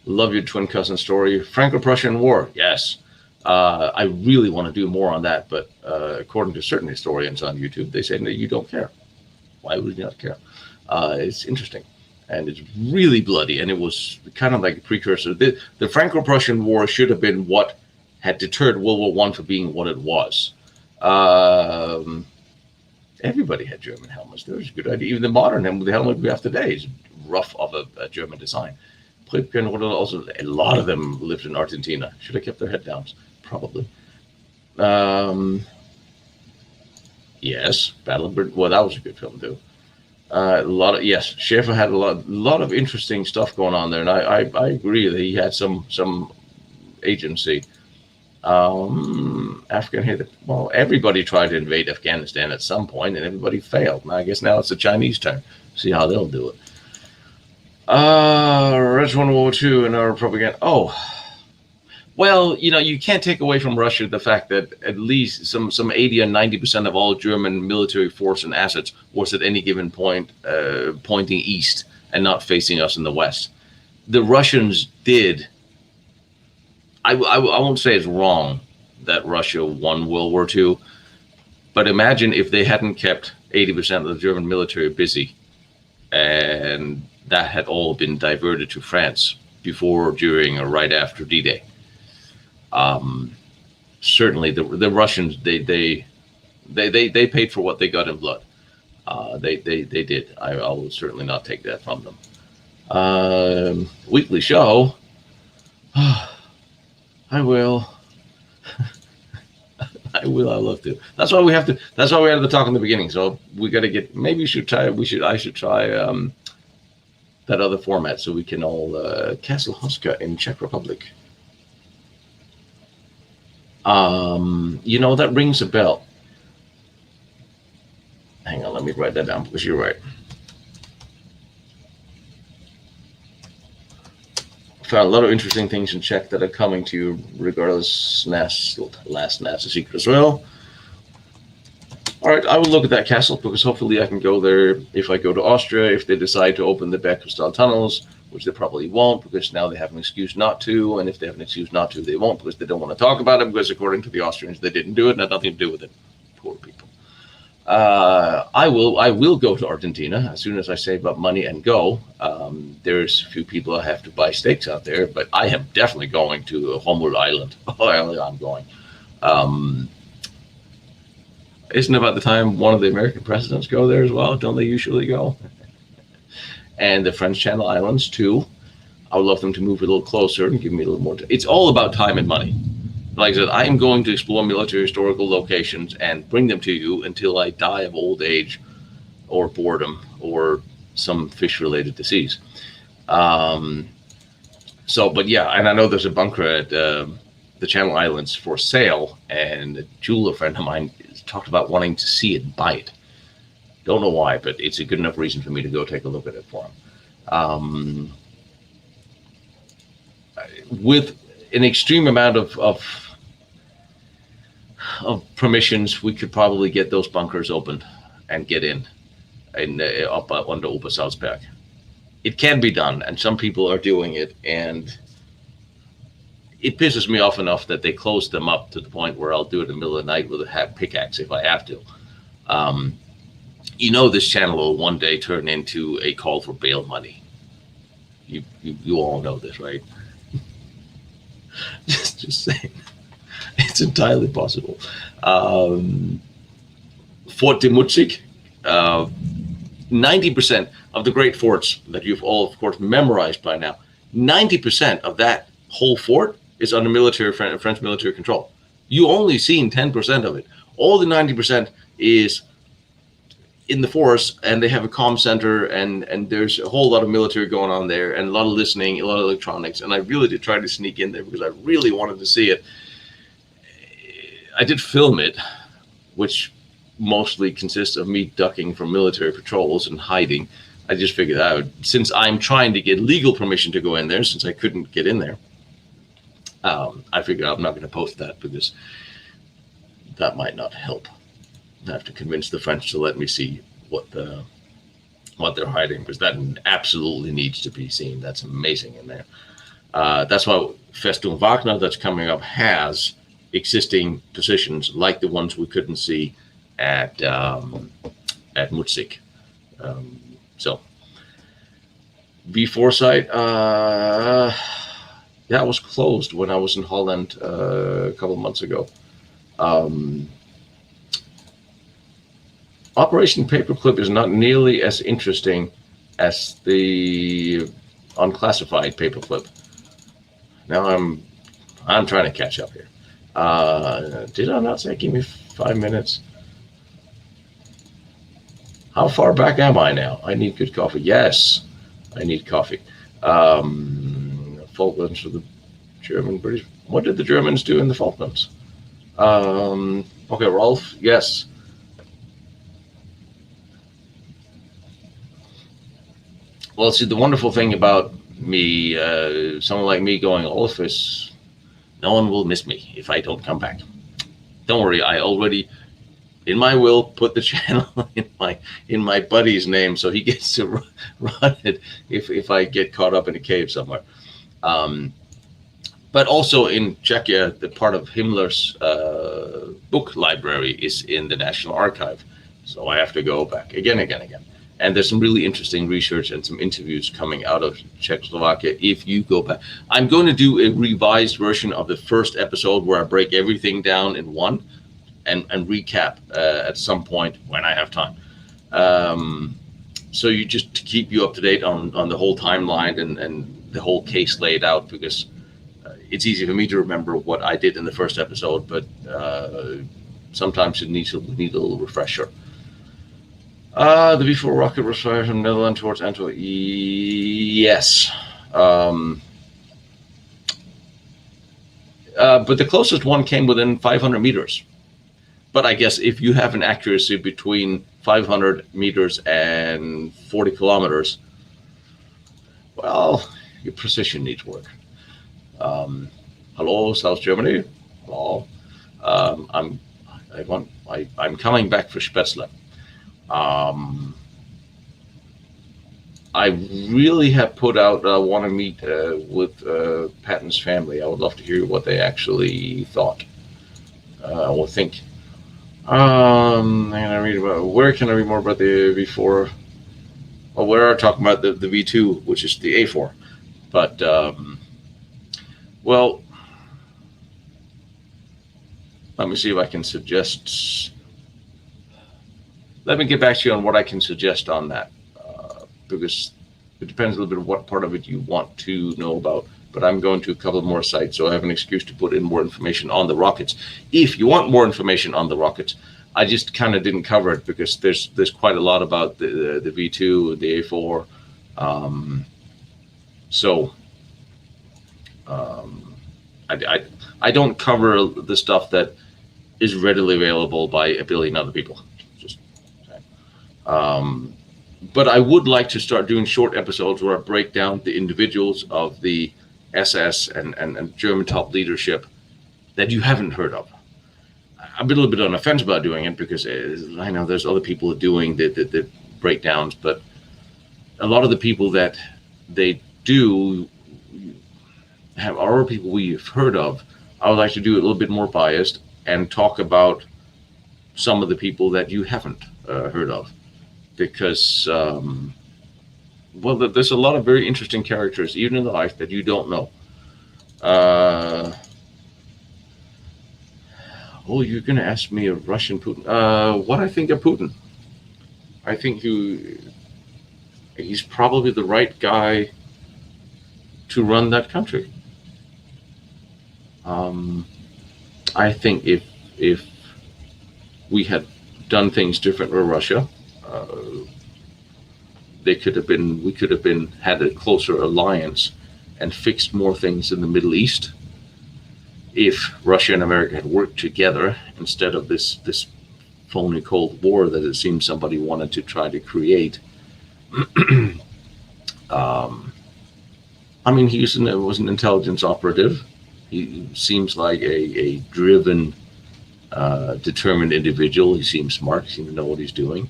Love your twin cousin story. Franco-Prussian War, yes. I really want to do more on that, but according to certain historians on YouTube, they say, no, you don't care. Why would you not care? It's interesting, and it's really bloody, and it was kind of like a precursor. The Franco-Prussian War should have been what had deterred World War I from being what it was. Everybody had German helmets. That was a good idea. Even the modern helmet we have today is rough of a German design. Also, a lot of them lived in Argentina. Should have kept their head down. Probably. Yes, Battle of Britain. Well, that was a good film too. Schaefer had a lot of interesting stuff going on there, and I agree that he had some agency. Well, everybody tried to invade Afghanistan at some point, and everybody failed. And I guess now it's the Chinese turn. See how they'll do it. Russia won World War II and our propaganda. Oh, well, you can't take away from Russia the fact that at least some 80 and 90% of all German military force and assets was at any given point pointing east and not facing us in the west. The Russians did. I won't say it's wrong that Russia won World War II, but imagine if they hadn't kept 80% of the German military busy, and that had all been diverted to France before, during, or right after D-Day. Certainly, the Russians they paid for what they got in blood. They did. I will certainly not take that from them. Weekly show. I will. I will. I love to. That's why we have to. That's why we had the talk in the beginning. So we got to get. Maybe you should try. I should try that other format so we can all Castle Huska in Czech Republic. That rings a bell. Hang on, let me write that down because you're right. Found a lot of interesting things in Czech that are coming to you regardless last NASA secret as well. All right, I will look at that castle because hopefully I can go there if I go to Austria, if they decide to open the Berchtesgaden tunnels, which they probably won't because now they have an excuse not to. And if they have an excuse not to, they won't because they don't want to talk about it because according to the Austrians, they didn't do it and had nothing to do with it. Poor people. I will go to Argentina as soon as I save up money and go. There's a few people I have to buy steaks out there, but I am definitely going to Humboldt Island. Oh, I'm going. Isn't it about the time one of the American presidents go there as well? Don't they usually go? And the French Channel Islands too. I would love them to move a little closer and give me a little more. It's all about time and money. Like I said, I am going to explore military historical locations and bring them to you until I die of old age or boredom or some fish-related disease. But yeah, and I know there's a bunker at the Channel Islands for sale, and a jeweler friend of mine talked about wanting to see it and buy it. Don't know why, but it's a good enough reason for me to go take a look at it for him. With an extreme amount of permissions, we could probably get those bunkers opened and get in and up under Obersalzberg. It can be done, and some people are doing it, and it pisses me off enough that they close them up to the point where I'll do it in the middle of the night with a pickaxe if I have to. This channel will one day turn into a call for bail money. You all know this, right? just saying. It's entirely possible. Fort de Mutzig, 90% of the great forts that you've all, of course, memorized by now, 90% of that whole fort is under French military control. You only seen 10% of it. All the 90% is in the forest, and they have a comm center, and there's a whole lot of military going on there, and a lot of listening, a lot of electronics. And I really did try to sneak in there because I really wanted to see it. I did film it, which mostly consists of me ducking from military patrols and hiding. I just figured out, since I'm trying to get legal permission to go in there, since I couldn't get in there, I figured I'm not going to post that because that might not help. I have to convince the French to let me see what they're hiding, because that absolutely needs to be seen. That's amazing in there. That's why Festung Wagner that's coming up has existing positions like the ones we couldn't see at Mutzig. V Foresight, it was closed when I was in Holland a couple of months ago. Operation Paperclip is not nearly as interesting as the unclassified Paperclip. Now I'm trying to catch up here. Did I not say give me 5 minutes? How far back am I now? I need good coffee. Yes, I need coffee. Falklands for the German, British. What did the Germans do in the Falklands? Okay, Rolf, yes. Well, see, the wonderful thing about me, someone like me going Rolf, is no one will miss me if I don't come back. Don't worry, I already, in my will, put the channel in my buddy's name, so he gets to run it if I get caught up in a cave somewhere. But also in Czechia, the part of Himmler's book library is in the National Archive, so I have to go back again. And there's some really interesting research and some interviews coming out of Czechoslovakia if you go back. I'm going to do a revised version of the first episode where I break everything down in one and recap at some point when I have time. So you just to keep you up to date on the whole timeline and the whole case laid out, because it's easy for me to remember what I did in the first episode, but sometimes we need a little refresher. The V4 rocket was fired from Netherlands towards Antwerp. Yes. But the closest one came within 500 meters. But I guess if you have an accuracy between 500 meters and 40 kilometers, well, your precision needs work. Hello, South Germany. Hello. I'm coming back for Spätzle. I really have put out, want to meet with Patton's family. I would love to hear what they actually thought or think. And I read about, where can I read more about the V4? Well, we're talking about the V2, which is the A4. But, well, let me see if I can suggest. Let me get back to you on what I can suggest on that, because it depends a little bit on what part of it you want to know about. But I'm going to a couple more sites, so I have an excuse to put in more information on the rockets. If you want more information on the rockets, I just kind of didn't cover it because there's quite a lot about the V2 and the A4. I don't cover the stuff that is readily available by a billion other people. But I would like to start doing short episodes where I break down the individuals of the SS and German top leadership that you haven't heard of. I'm a little bit on the fence about doing it because I know there's other people doing the breakdowns, but a lot of the people that they do are people we've heard of. I would like to do it a little bit more biased and talk about some of the people that you haven't heard of. Because, well, there's a lot of very interesting characters, even in the life, that you don't know. Oh, you're going to ask me a Russian Putin. What I think of Putin? I think he's probably the right guy to run that country. I think if we had done things different with Russia, we could have had a closer alliance and fixed more things in the Middle East if Russia and America had worked together instead of this phony Cold War that it seems somebody wanted to try to create. I mean, he was an intelligence operative. He seems like a driven, determined individual. He seems smart. He seems to know what he's doing.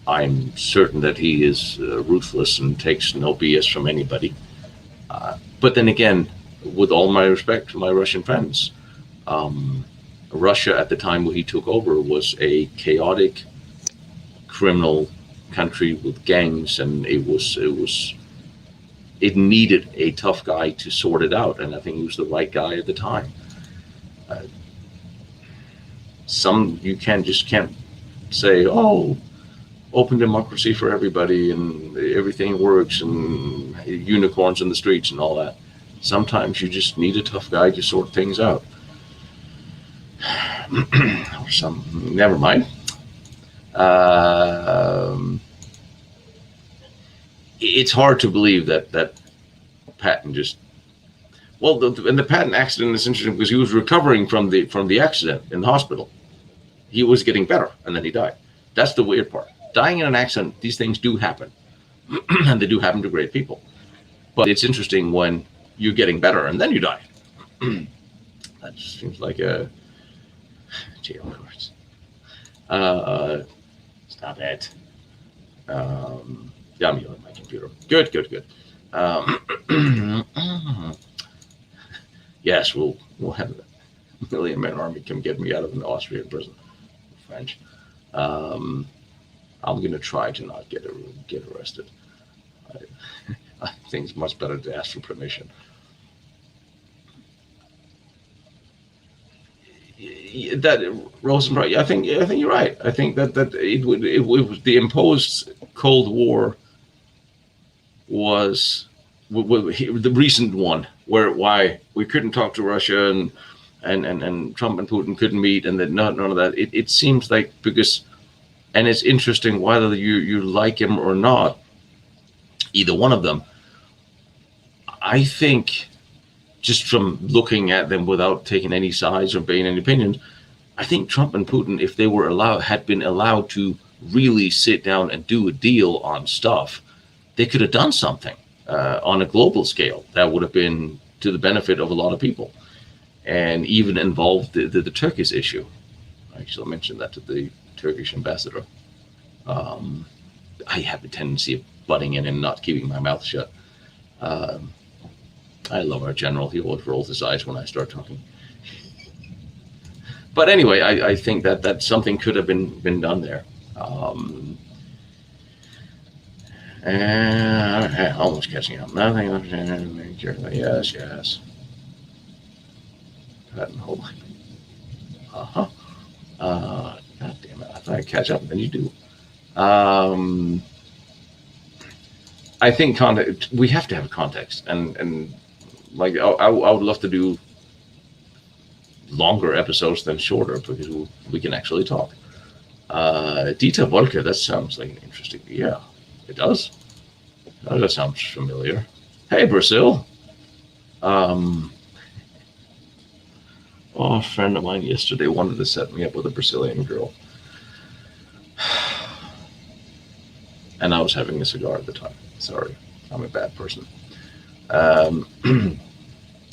I'm certain that he is ruthless and takes no BS from anybody. But then again, with all my respect to my Russian friends, Russia at the time when he took over was a chaotic, criminal country with gangs, and it needed a tough guy to sort it out, and I think he was the right guy at the time. You can't say, oh, open democracy for everybody and everything works and unicorns in the streets and all that. Sometimes you just need a tough guy to sort things out. Never mind. It's hard to believe that Patton just. Well, the Patton accident is interesting because he was recovering from the accident in the hospital. He was getting better, and then he died. That's the weird part. Dying in an accident, these things do happen, and they do happen to great people. But it's interesting when you're getting better and then you die. That just seems like a jail course. Stop it. Yeah, I'm yelling at my computer. Good. Yes, we'll have a million-man army come get me out of an Austrian prison. French. I'm going to try to not get arrested. I think it's much better to ask for permission. That Rosenberg, I think you're right. I think that it was the imposed Cold War was the recent one why we couldn't talk to Russia and and Trump and Putin couldn't meet, and that none of that. It seems like because, and it's interesting whether you like him or not, either one of them. I think just from looking at them without taking any sides or being any opinions, I think Trump and Putin, if they were had been allowed to really sit down and do a deal on stuff, they could have done something on a global scale that would have been to the benefit of a lot of people, and even involved the Turkish issue. Actually, I mentioned that to the Turkish ambassador. I have a tendency of butting in and not keeping my mouth shut. I love our general. He always rolls his eyes when I start talking. But anyway, I think that something could have been done there. And almost catching up. Nothing. Yes. Hold on. God damn it! I thought I'd catch up, and then you do. I think context. We have to have a context, and like I would love to do longer episodes than shorter because we can actually talk. Dieter Wolke, that sounds like an interesting. Yeah, it does. That sounds familiar. Hey, Brazil. A friend of mine yesterday wanted to set me up with a Brazilian girl. And I was having a cigar at the time. Sorry, I'm a bad person. I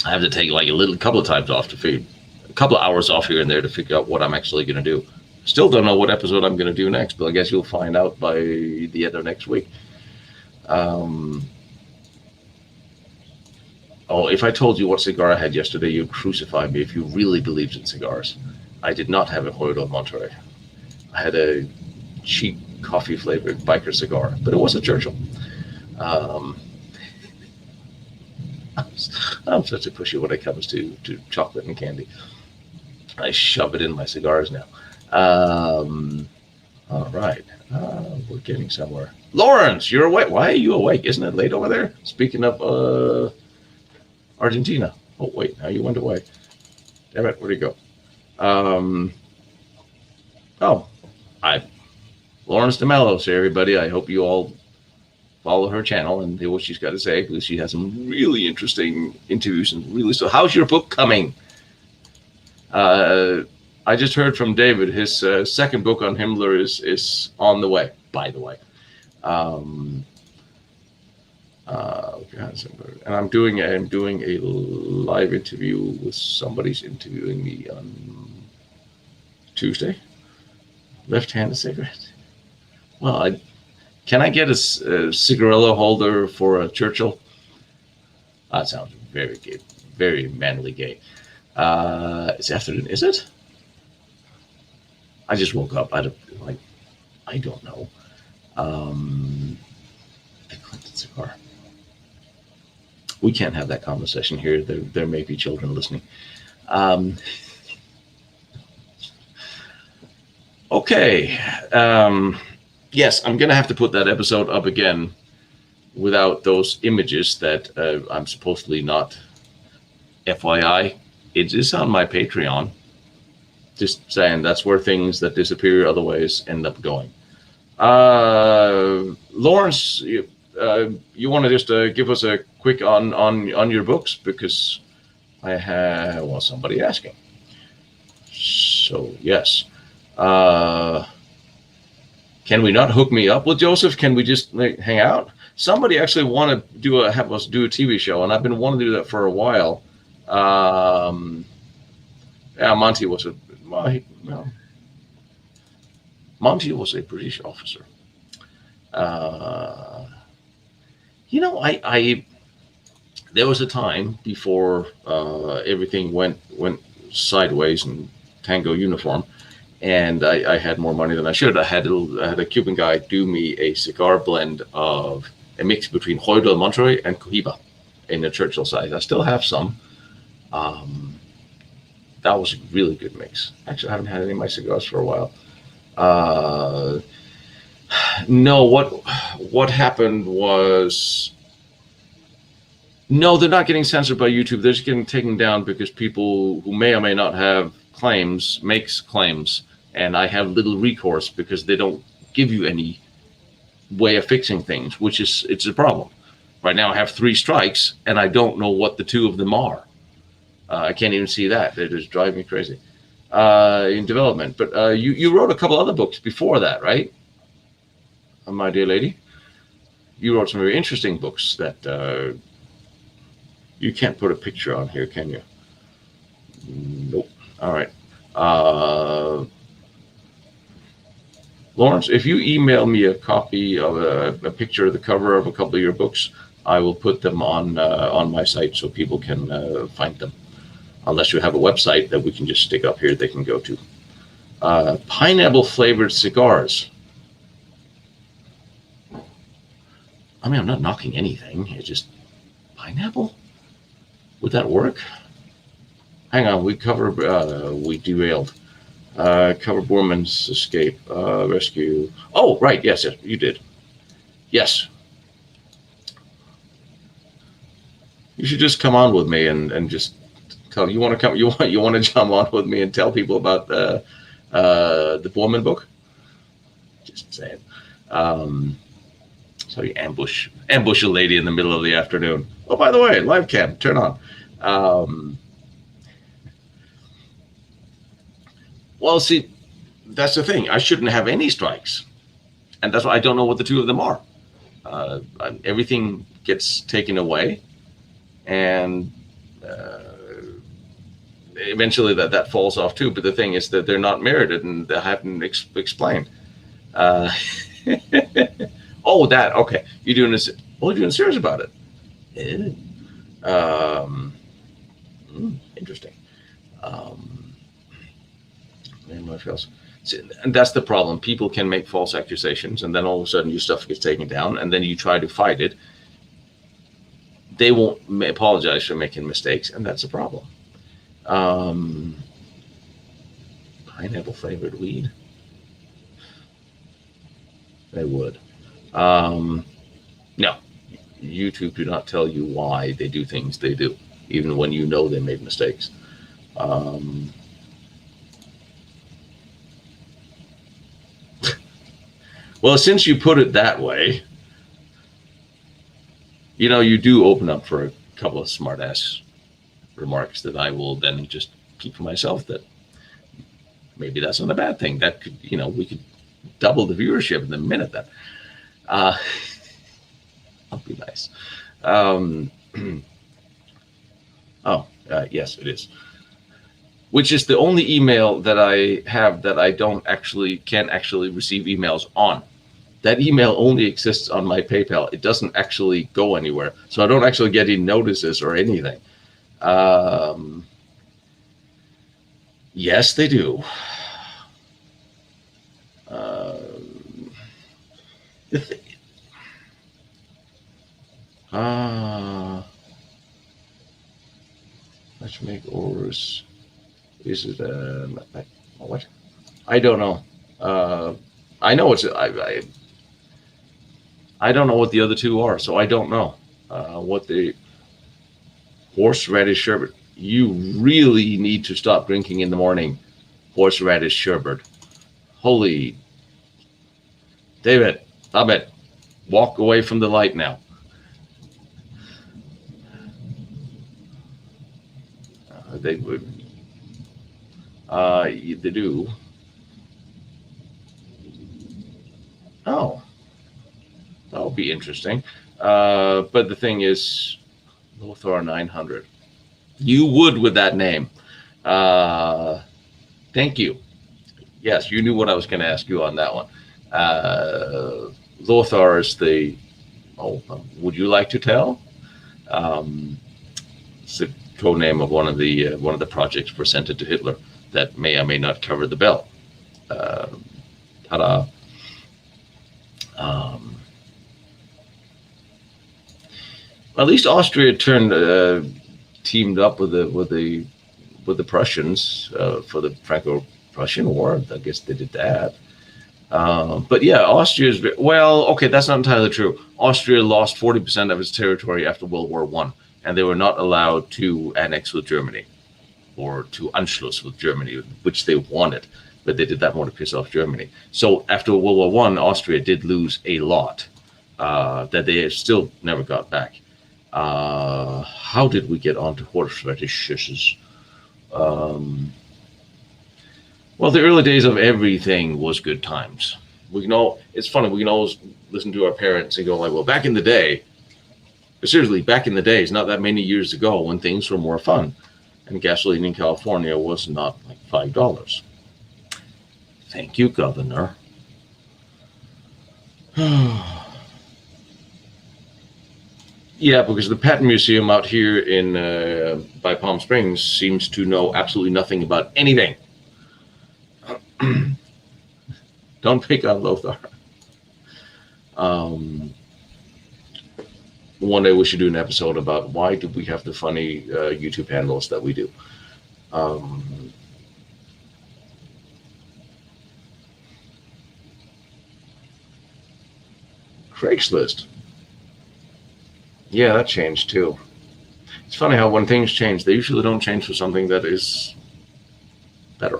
have to take like a couple of times off to feed, a couple of hours off here and there to figure out what I'm actually going to do. Still don't know what episode I'm going to do next, but I guess you'll find out by the end of next week. If I told you what cigar I had yesterday, you'd crucify me if you really believed in cigars. I did not have a Royal Monterey. I had a cheap coffee-flavored biker cigar, but it was a Churchill. I'm such a pushy when it comes to chocolate and candy. I shove it in my cigars now. All right. We're getting somewhere. Lawrence, you're awake. Why are you awake? Isn't it late over there? Speaking of Argentina. Oh, wait. Now you went away. Damn it. Where'd you go? Lawrence DeMellos here, everybody. I hope you all follow her channel and hear what she's got to say, because she has some really interesting interviews and really. So, how's your book coming? I just heard from David. His second book on Himmler is on the way. By the way, and I'm doing a live interview with somebody's interviewing me on Tuesday. Left-handed cigarette. Well, can I get a cigarillo holder for a Churchill? That sounds very gay, very manly gay. It's afternoon, is it? I just woke up. I don't know. The Clinton cigar. We can't have that conversation here. There may be children listening. Okay. Yes, I'm going to have to put that episode up again without those images that I'm supposedly not. FYI, it is on my Patreon. Just saying, that's where things that disappear otherwise end up going. Lawrence, you want to just give us a quick on your books, because I have somebody asking. So yes, can we not hook me up with Joseph? Can we just hang out? Somebody actually wanted to have us do a TV show, and I've been wanting to do that for a while. Monty was Monty was a British officer. There was a time before everything went sideways in Tango uniform, and I had more money than I should. I had a Cuban guy do me a cigar blend of a mix between Royal del Monterey and Cohiba in a Churchill size. I still have some. That was a really good mix. Actually, I haven't had any of my cigars for a while. No, what happened was No, they're not getting censored by YouTube. They're just getting taken down because people who may or may not have claims makes claims, and I have little recourse because they don't give you any way of fixing things, which is it's a problem. Right now, I have 3 strikes, and I don't know what the 2 of them are. I can't even see that. It just drives me crazy. In development, but you wrote a couple other books before that, right? My dear lady, you wrote some very interesting books that you can't put a picture on here, can you? Nope. All right. Lawrence, if you email me a copy of a picture of the cover of a couple of your books, I will put them on my site so people can find them. Unless you have a website that we can just stick up here, they can go to. Pineapple flavored cigars. I mean, I'm not knocking anything. It's just pineapple. Would that work? Hang on, we derailed. Cover Borman's escape, rescue. Oh, right, yes, you did. Yes. You should just come on with me and just tell you want to come. You want to jump on with me and tell people about the Borman book. Just saying. So you ambush a lady in the middle of the afternoon. Oh, by the way, live cam, turn on. Well, see, that's the thing. I shouldn't have any strikes, and that's why I don't know what the 2 of them are. Everything gets taken away, and eventually that falls off too. But the thing is that they're not merited, and I haven't explained. Oh, that okay. You're doing this. Oh, you're doing serious about it. Yeah. Interesting. And what else? And that's the problem. People can make false accusations, and then all of a sudden your stuff gets taken down, and then you try to fight it. They won't apologize for making mistakes, and that's a problem. Pineapple flavored weed. They would. No, YouTube do not tell you why they do things they do, even when you know they made mistakes. Well, since you put it that way, you do open up for a couple of smart-ass remarks that I will then just keep for myself, that maybe that's not a bad thing. That could, we could double the viewership in a minute then. I'll be nice. Yes, it is. Which is the only email that I have that I can't actually receive emails on. That email only exists on my PayPal. It doesn't actually go anywhere. So I don't actually get any notices or anything. Yes, they do. Let's make orders. Is it what? I don't know. I know it's I don't know what the other 2 are, so I don't know what the horseradish sherbet. You really need to stop drinking in the morning horseradish sherbet. Holy David, stop it. Walk away from the light now. They would. They do. Oh, that'll be interesting. But the thing is, Lothar 900. You would with that name. Thank you. Yes, you knew what I was going to ask you on that one. Lothar is the. Oh, would you like to tell? It's the code name of one of the projects presented to Hitler that may or may not cover the bell. Ta-da. At least Austria teamed up with the Prussians for the Franco-Prussian War. I guess they did that. But yeah, Austria's okay. That's not entirely true. Austria lost 40% of its territory after World War I, and they were not allowed to annex with Germany or to Anschluss with Germany, which they wanted, but they did that more to piss off Germany. So after World War I, Austria did lose a lot that they still never got back. How did we get onto horseradishes? Well, the early days of everything was good times. It's funny, we can always listen to our parents and go like, well, back in the day, but seriously, back in the days, not that many years ago, when things were more fun, and gasoline in California was not like $5. Thank you, Governor. Yeah, because the Patton Museum out here in by Palm Springs seems to know absolutely nothing about anything. Don't pick on Lothar. One day we should do an episode about why do we have the funny YouTube handles that we do. Craigslist. Yeah, that changed too. It's funny how when things change, they usually don't change for something that is better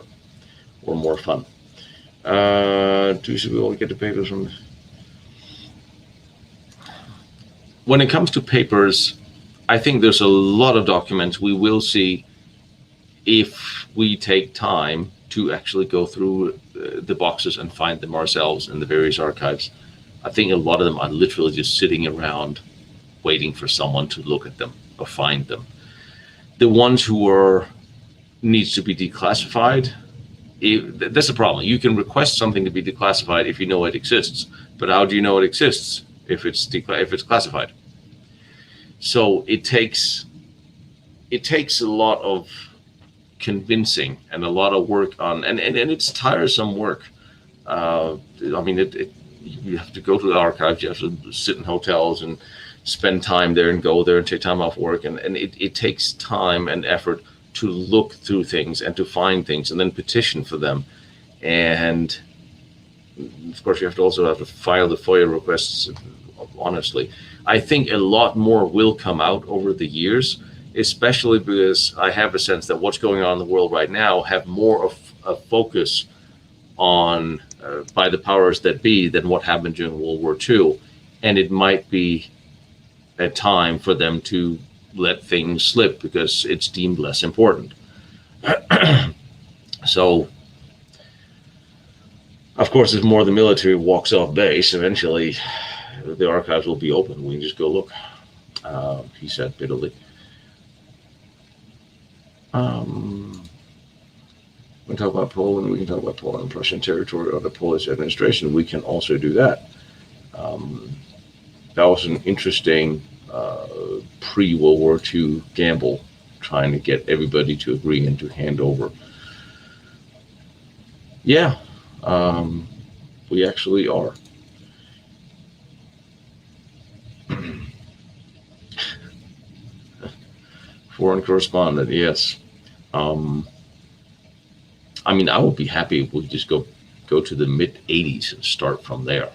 or more fun. Should we all get the papers from? When it comes to papers, I think there's a lot of documents we will see if we take time to actually go through the boxes and find them ourselves in the various archives. I think a lot of them are literally just sitting around waiting for someone to look at them or find them. The ones who needs to be declassified, that's the problem. You can request something to be declassified if you know it exists, but how do you know it exists if it's classified? So it takes a lot of convincing and a lot of work on, and it's tiresome work. You have to go to the archives, you have to sit in hotels and spend time there and go there and take time off work, and it takes time and effort to look through things and to find things and then petition for them. And of course you have to file the FOIA requests. Honestly, I think a lot more will come out over the years, especially because I have a sense that what's going on in the world right now have more of a focus on by the powers that be than what happened during World War II, and it might be a time for them to let things slip because it's deemed less important. So, of course, as more of the military walks off base, eventually the archives will be open. We can just go look, he said bitterly. We can talk about Poland. We can talk about Poland and Prussian territory or the Polish administration. We can also do that. That was an interesting pre-World War II gamble, trying to get everybody to agree and to hand over. Yeah, we actually are. Foreign correspondent, yes. I would be happy if we just go to the mid-'80s and start from there.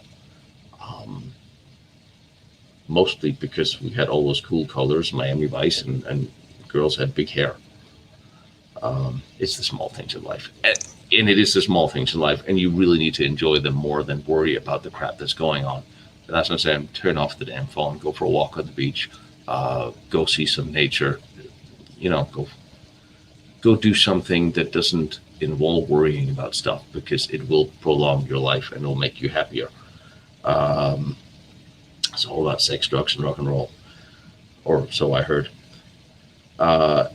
Mostly because we had all those cool colors, Miami Vice, and girls had big hair. It's the small things in life. And it is the small things in life, and you really need to enjoy them more than worry about the crap that's going on. And that's what I'm saying. Turn off the damn phone, go for a walk on the beach, go see some nature, go do something that doesn't involve worrying about stuff, because it will prolong your life and it'll make you happier. It's all about sex, drugs, and rock and roll, or so I heard. Lauren,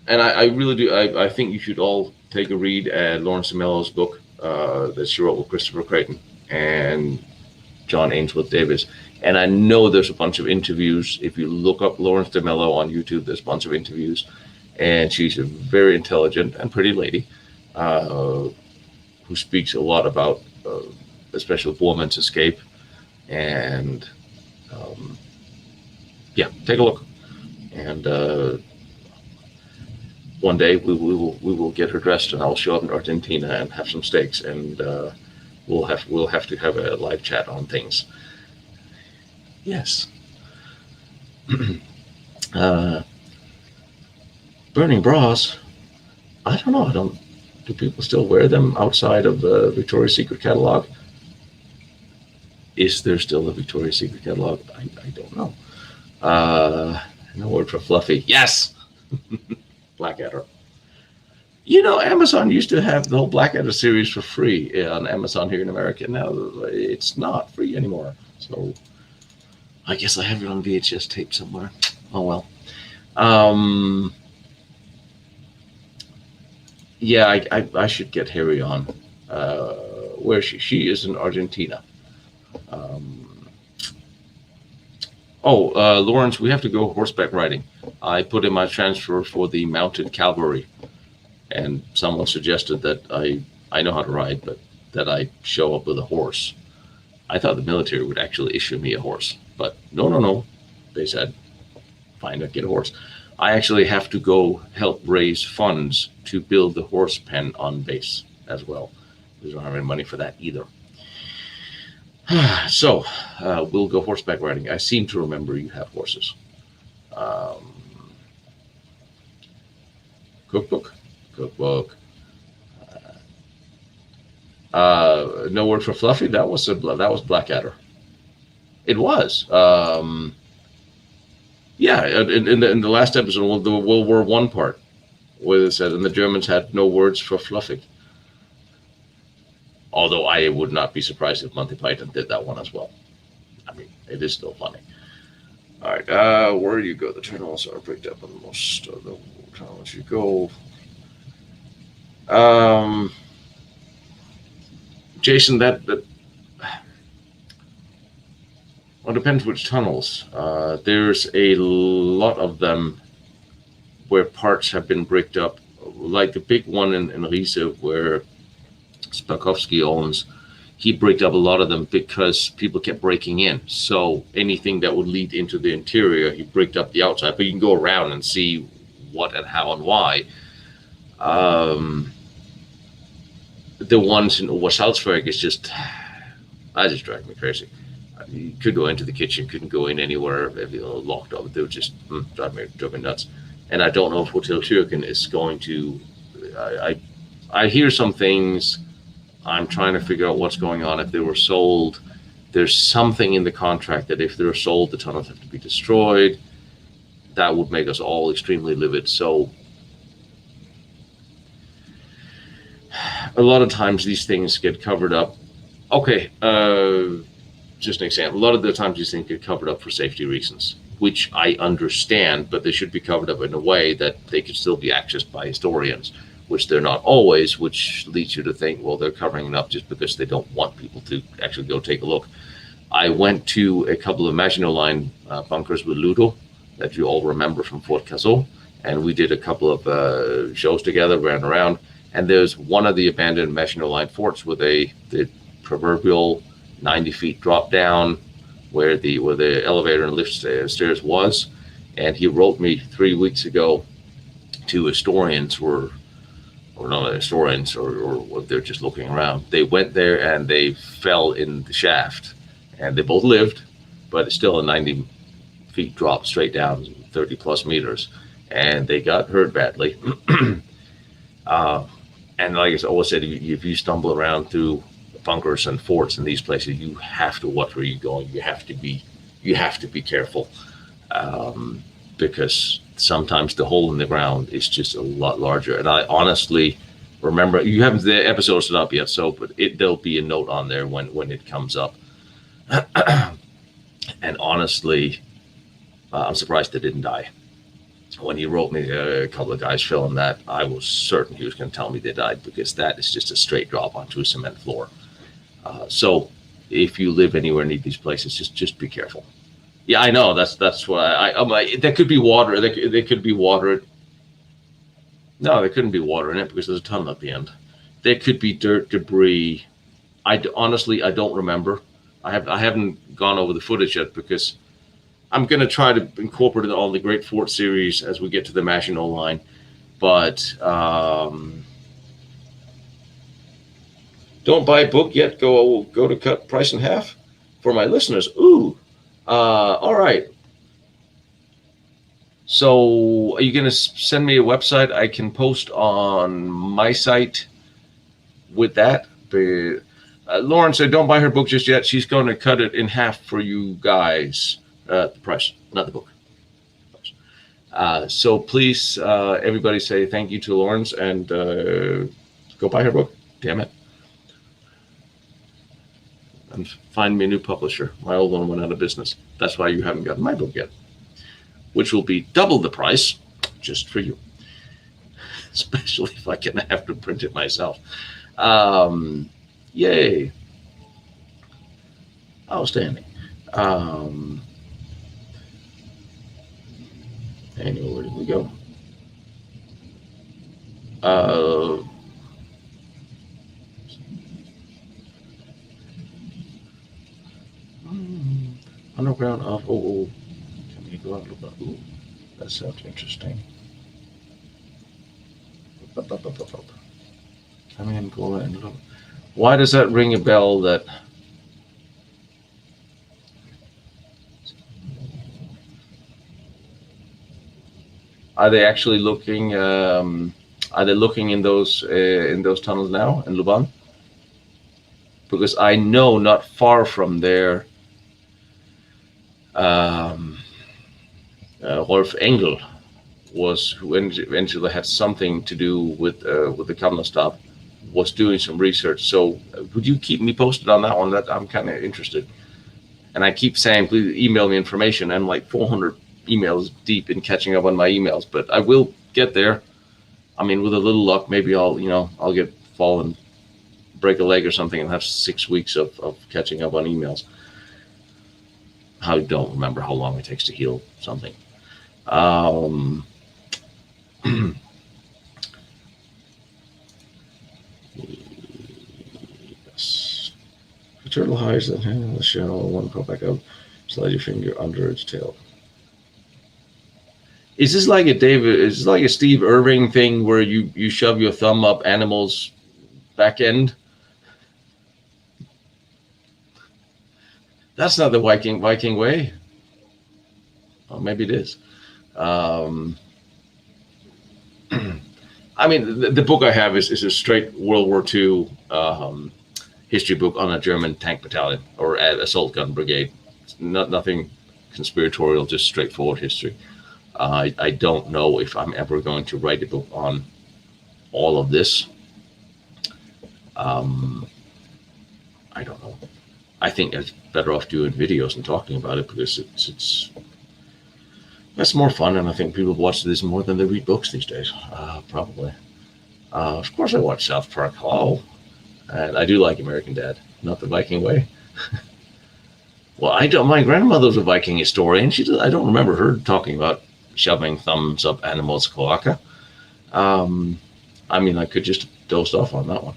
and I really do. I think you should all take a read at Lauren Semello's book that she wrote with Christopher Creighton and John Ainsworth Davis. And I know there's a bunch of interviews. If you look up Lauren Semello on YouTube, there's a bunch of interviews. And she's a very intelligent and pretty lady who speaks a lot about, especially women's escape. And take a look. And one day we will get her dressed, and I'll show up in Argentina and have some steaks, and we'll have to have a live chat on things. Yes. Burning bras. I don't know. Do people still wear them outside of the Victoria's Secret catalog? Is there still a Victoria's Secret catalog? I don't know. No word for fluffy. Yes. Blackadder. Amazon used to have the whole Blackadder series for free on Amazon here in America. Now it's not free anymore. So I guess I have it on VHS tape somewhere. Oh well. Yeah, I should get Harry on. Where is she? She is in Argentina. Lawrence, we have to go horseback riding. I put in my transfer for the mounted cavalry, and someone suggested that I know how to ride, but that I show up with a horse. I thought the military would actually issue me a horse, but no. They said, fine, I'll get a horse. I actually have to go help raise funds to build the horse pen on base as well. We don't have any money for that either. So we'll go horseback riding. I seem to remember you have horses. Cookbook. No word for fluffy. That was Blackadder. It was. Yeah, in the last episode, the World War I part, where it said, and the Germans had no words for fluffy. Although I would not be surprised if Monty Python did that one as well. I mean, it is still funny. All right, where do you go? The tunnels are picked up on most of the tunnels you go. Jason, that well, it depends which tunnels. There's a lot of them where parts have been bricked up, like the big one in Riese where Spakowski owns. He bricked up a lot of them because people kept breaking in. So anything that would lead into the interior, he bricked up the outside. But you can go around and see what and how and why. The ones in Obersalzberg is just drive me crazy. You could go into the kitchen, couldn't go in anywhere, locked up. They would just drive me nuts. And I don't know if Hotel Türken is going to. I hear some things. I'm trying to figure out what's going on. If they were sold, there's something in the contract that if they're sold, the tunnels have to be destroyed. That would make us all extremely livid. So a lot of times these things get covered up. Okay, just an example. A lot of the times these things get covered up for safety reasons, which I understand, but they should be covered up in a way that they could still be accessed by historians, which they're not always, which leads you to think, well, they're covering it up just because they don't want people to actually go take a look. I went to a couple of Maginot Line bunkers with Ludo that you all remember from Fort Cazaux, and we did a couple of shows together, ran around, and there's one of the abandoned Maginot Line forts with the proverbial 90 feet drop down where the elevator and lift stairs was, and he wrote me 3 weeks ago to historians or not historians, or they're just looking around. They went there and they fell in the shaft, and they both lived, but it's still a 90 feet drop straight down, 30 plus meters, and they got hurt badly. And like I always said, if you stumble around through bunkers and forts in these places, you have to watch where you're going. You have to be careful, because sometimes the hole in the ground is just a lot larger. And I honestly remember, the episode's not up yet, but there'll be a note on there when it comes up. And honestly, I'm surprised they didn't die. When he wrote me a couple of guys fell in that, I was certain he was going to tell me they died, because that is just a straight drop onto a cement floor. So if you live anywhere near these places, just be careful. Yeah, I know. That's what I'm like. There could be water. There could be water. No, there couldn't be water in it because there's a tunnel at the end. There could be dirt, debris. Honestly, I don't remember. I haven't gone over the footage yet because I'm going to try to incorporate it all the Great Fort series as we get to the Maginot Line. But Don't buy a book yet. Go to cut price in half for my listeners. Ooh, all right. So, are you going to send me a website I can post on my site with that? Lauren said, don't buy her book just yet. She's going to cut it in half for you guys. The price, not the book. So please, everybody say thank you to Lawrence and go buy her book. Damn it. And find me a new publisher. My old one went out of business. That's why you haven't gotten my book yet, which will be double the price just for you, especially if I can have to print it myself. Yay. Outstanding. Anyway, where did we go? Underground off. Oh, can we go out a little bit? Ooh, that sounds interesting. Come in, go in. Look. Why does that ring a bell? That are they actually looking? Are they looking in those tunnels now in Luban? Because I know not far from there, Rolf Engel was, who eventually had something to do with the Kammerstab, was doing some research. So would you keep me posted on that one? That I'm kind of interested. And I keep saying, please email me information. I'm like 400 emails deep in catching up on my emails, but I will get there. I mean, with a little luck, maybe I'll get fall and break a leg or something and have 6 weeks of catching up on emails. I don't remember how long it takes to heal something. Yes. The turtle hides the hand in the shell, one pop back up, slide your finger under its tail. Is this like a Steve Irving thing where you shove your thumb up animals' back end? That's not the Viking way. Oh, maybe it is. I mean, the book I have is a straight World War II history book on a German tank battalion or assault gun brigade. It's nothing conspiratorial, just straightforward history. I don't know if I'm ever going to write a book on all of this. I don't know. I think it's better off doing videos and talking about it because that's more fun, and I think people watch this more than they read books these days. Probably. Of course, I watch South Park. Hello, and I do like American Dad, not the Viking way. Well, I don't. My grandmother was a Viking historian. I don't remember her talking about shoving thumbs up animals' cloaca. I mean, I could just dozed off on that one.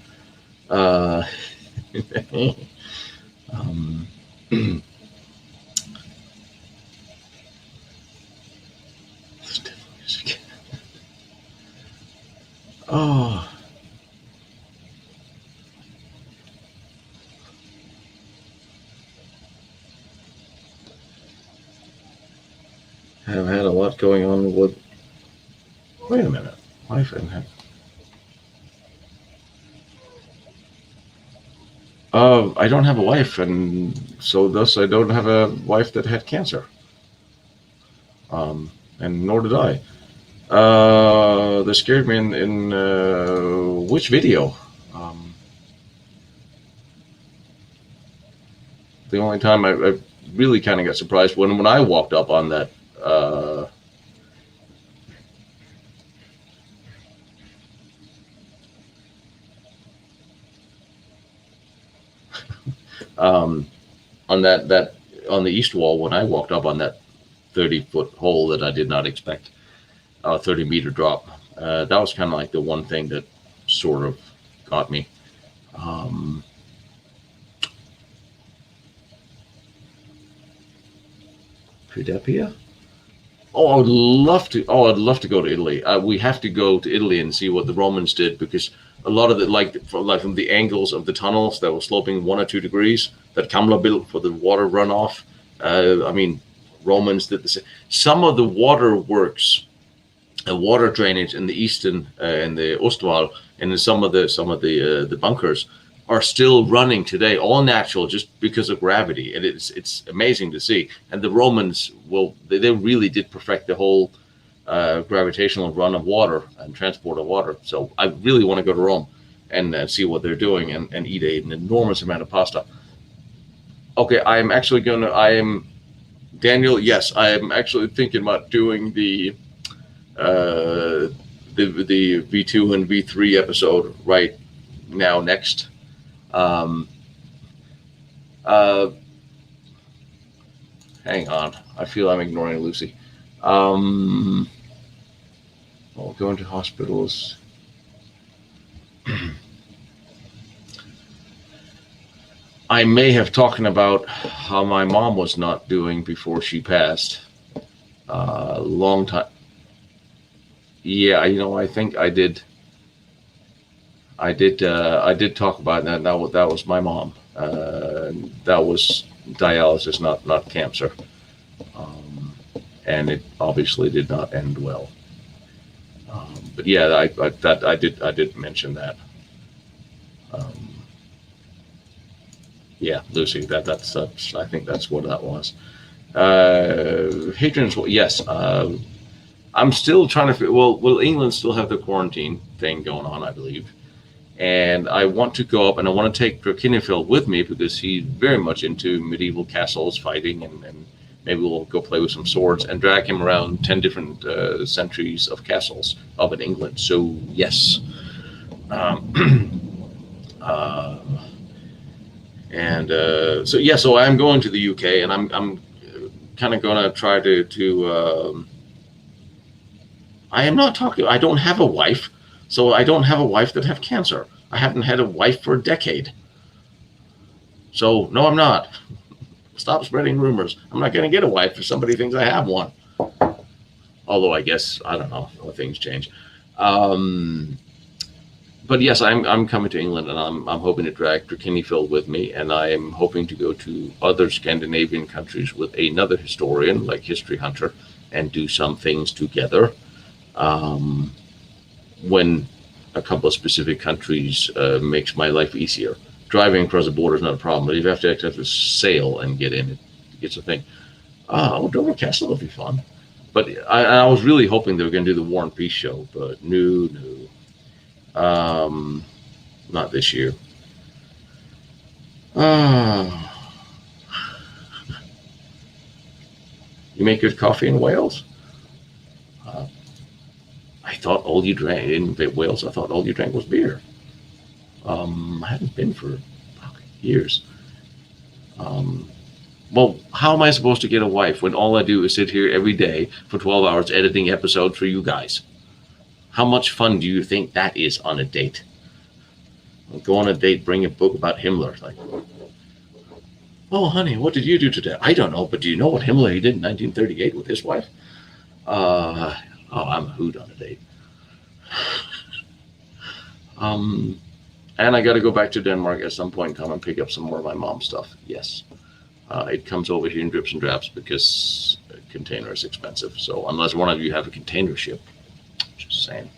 Oh. Have had a lot going on with. Wait a minute. Wife and head. I don't have a wife, and so thus I don't have a wife that had cancer. And nor did I. They scared me in which video? The only time I really kind of got surprised when I walked up on that. On that on the east wall when I walked up on that 30-foot hole that I did not expect, 30-meter drop. That was kind of like the one thing that sort of got me. Pudapia? Oh, I'd love to go to Italy. We have to go to Italy and see what the Romans did because a lot of the from the angles of the tunnels that were sloping 1 or 2 degrees that Kamla built for the water runoff. I mean, Romans did the same. Some of the water works, water drainage in the eastern in the Ostwall and in some of the bunkers are still running today, all natural, just because of gravity, and it's amazing to see. And the Romans, they really did perfect the whole gravitational run of water and transport of water. So I really want to go to Rome and see what they're doing and eat an enormous amount of pasta. Okay, Daniel, yes, I am actually thinking about doing the V2 and V3 episode right now next. Hang on, I feel I'm ignoring Lucy. Going to hospitals. I may have talking about how my mom was not doing before she passed. Long time. Yeah, I think I did. I did talk about that. That was my mom. That was dialysis, not cancer, and it obviously did not end well. But yeah, I did mention that. Yeah, Lucy, that's I think that's what that was. Hadrian's, yes. I'm still trying to. Will England still have the quarantine thing going on? I believe. And I want to go up and I want to take Drakinifield with me because he's very much into medieval castles fighting, and maybe we'll go play with some swords and drag him around 10 different centuries of castles up in England. So yes. So I'm going to the UK, and I'm kind of going to try to I am not talking, I don't have a wife. So I don't have a wife that have cancer. I haven't had a wife for a decade. So no, I'm not. Stop spreading rumors. I'm not going to get a wife if somebody thinks I have one. Although I guess, I don't know, things change. But yes, I'm coming to England, and I'm hoping to drag Drakinifield with me, and I am hoping to go to other Scandinavian countries with another historian, like History Hunter, and do some things together. When a couple of specific countries makes my life easier. Driving across the border is not a problem, but you have to sail and get in. It's a thing. Dover Castle will be fun. But I was really hoping they were going to do the War and Peace show, but no. Not this year. You make good coffee in Wales? I thought all you drank in Wales. I thought all you drank was beer. I haven't been for years. Well, how am I supposed to get a wife when all I do is sit here every day for 12 hours editing episodes for you guys? How much fun do you think that is on a date? I'll go on a date, bring a book about Himmler. Like, oh, honey, what did you do today? I don't know, but do you know what Himmler did in 1938 with his wife? I'm a hoot on a date. And I got to go back to Denmark at some point in time and pick up some more of my mom's stuff. Yes. It comes over here in drips and drabs because a container is expensive. So unless one of you have a container ship, just saying.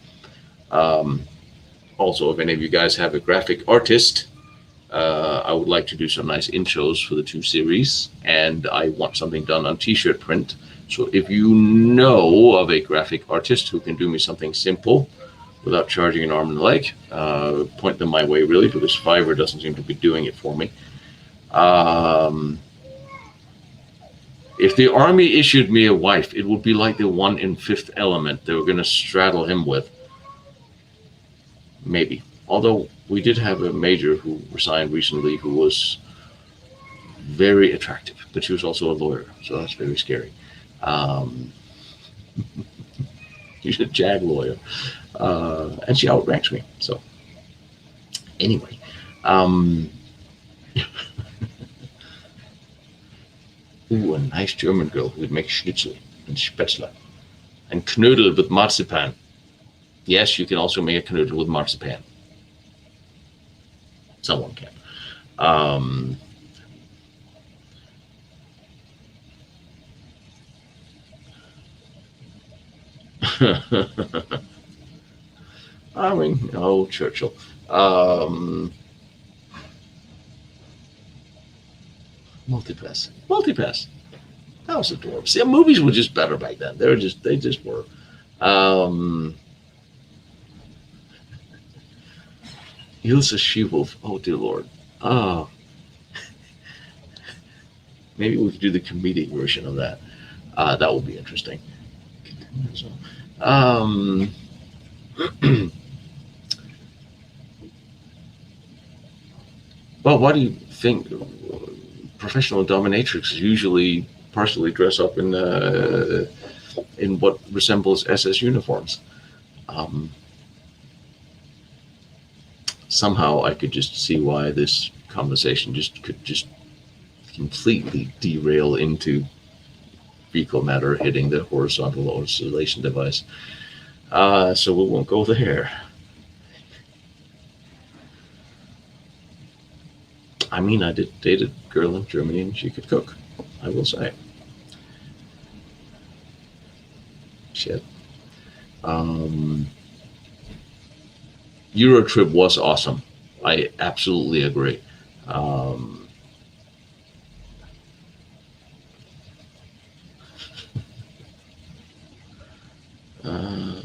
Also, if any of you guys have a graphic artist, I would like to do some nice intros for the 2 series, and I want something done on t-shirt print. So if you know of a graphic artist who can do me something simple without charging an arm and a leg, point them my way, really, because Fiverr doesn't seem to be doing it for me. If the army issued me a wife, it would be like the one in Fifth Element they were going to straddle him with. Maybe. Although we did have a major who resigned recently who was very attractive, but she was also a lawyer, so that's very scary. She's a JAG lawyer, and she outranks me. So anyway, ooh, a nice German girl who would make schnitzel and spätzle and knödel with marzipan. Yes, you can also make a knödel with marzipan. Someone can. Um, I mean, oh, Churchill. Um, Multipass. Multipass. That was adorable. See, movies were just better back then. They just were. Um, Ilsa She-Wolf. Oh, dear Lord. Oh, maybe we could do the comedic version of that. That would be interesting. Um, well, why do you think professional dominatrixes usually partially dress up in what resembles SS uniforms? Um, Somehow, I could just see why this conversation could just completely derail into fecal matter hitting the horizontal oscillation device. So we won't go there. I mean, I did date a girl in Germany and she could cook, I will say. Shit. Eurotrip was awesome. I absolutely agree. Um, uh,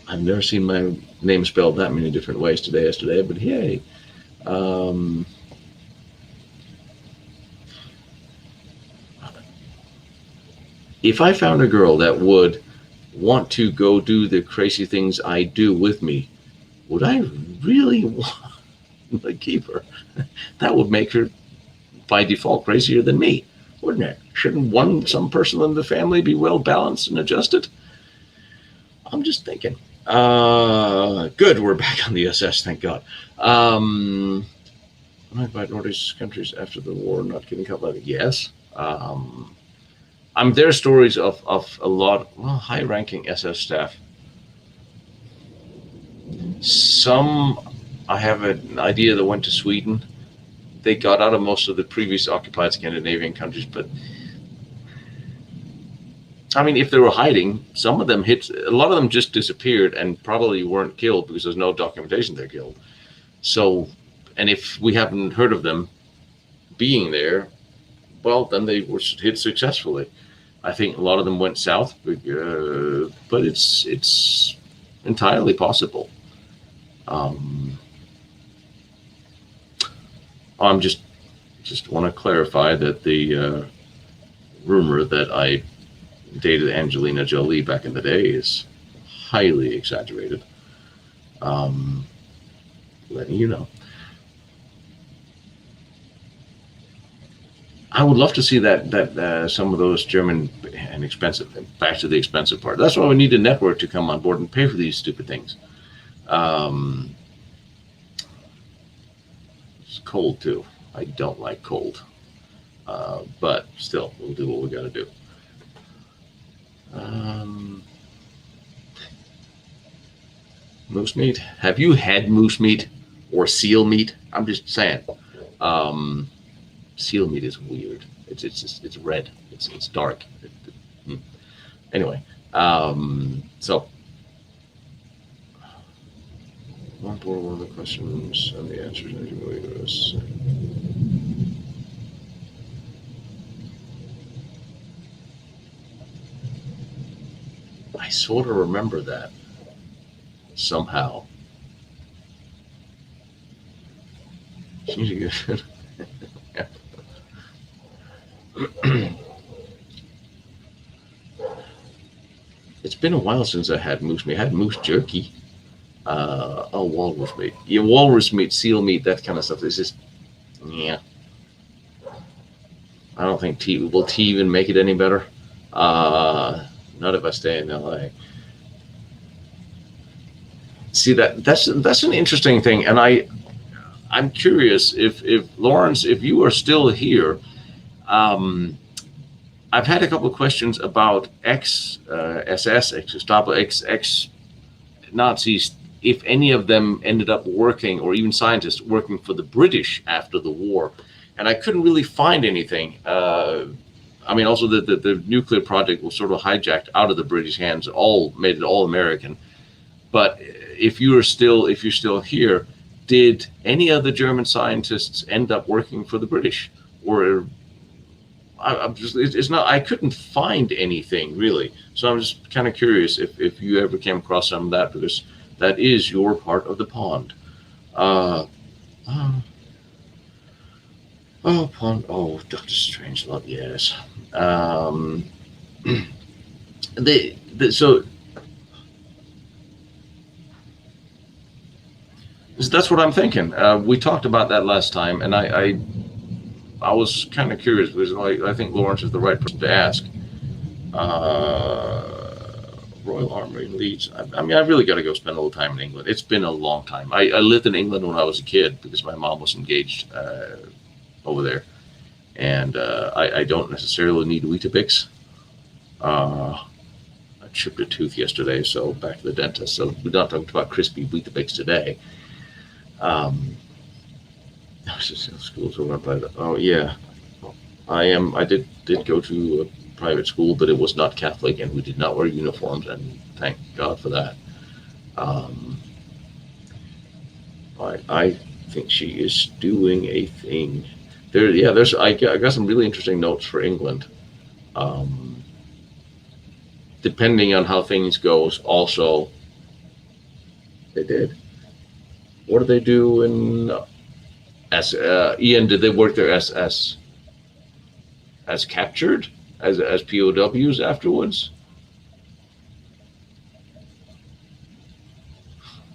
I've never seen my name spelled that many different ways today as today, but hey. Um, if I found a girl that would want to go do the crazy things I do with me, would I really want to keep her? That would make her, by default, crazier than me, wouldn't it? Shouldn't some person in the family be well balanced and adjusted? I'm just thinking. Good, we're back on the SS, thank God. By Nordic countries after the war not getting cut by the yes. There are stories of a lot high-ranking SS staff. Some, I have an idea that went to Sweden. They got out of most of the previous occupied Scandinavian countries, but I mean, if they were hiding, some of them a lot of them just disappeared and probably weren't killed because there's no documentation they're killed. So, and if we haven't heard of them being there, well, then they were hit successfully. I think a lot of them went south, but it's entirely possible. I'm just want to clarify that the rumor that I dated Angelina Jolie back in the day is highly exaggerated. Letting you know. I would love to see that some of those German and expensive, back to the expensive part. That's why we need a network to come on board and pay for these stupid things. It's cold too. I don't like cold, but still, we'll do what we got to do. Moose meat. Have you had moose meat or seal meat? I'm just saying. Seal meat is weird. It's red. It's dark. Anyway, so one of the questions and the answers. I sort of remember that somehow. It's been a while since I had moose meat. I had moose jerky. Walrus meat. Yeah, walrus meat, seal meat, that kind of stuff. It's just, yeah. I don't think will tea even make it any better. Not if I stay in LA. See, that's an interesting thing, and I'm curious if Lawrence, if you are still here. I've had a couple of questions about ex-SS, ex-Gestapo, ex-Nazis if any of them ended up working, or even scientists working for the British after the war. And I couldn't really find anything. I mean, also the nuclear project was sort of hijacked out of the British hands, made it all American. But if you're still here, did any of the German scientists end up working for the British? Or it's not. I couldn't find anything really. So I'm just kind of curious if you ever came across some of that, because that is your part of the pond. Uh, Pond. Oh, Doctor Strangelove. Yes. So that's what I'm thinking. We talked about that last time, and I was kind of curious, because I think Lawrence is the right person to ask. Royal Armoury in Leeds. I mean, I really got to go spend a little time in England. It's been a long time. I lived in England when I was a kid because my mom was engaged over there, and I don't necessarily need Weetabix. I chipped a tooth yesterday, so back to the dentist. So we're not talking about crispy Weetabix today. Schools are run private. Oh yeah, I did go to a private school, but it was not Catholic, and we did not wear uniforms, and thank God for that. I think she is doing a thing. I got some really interesting notes for England. Depending on how things goes, also they did. What did they do in Ian? Did they work there as captured, as POWs afterwards?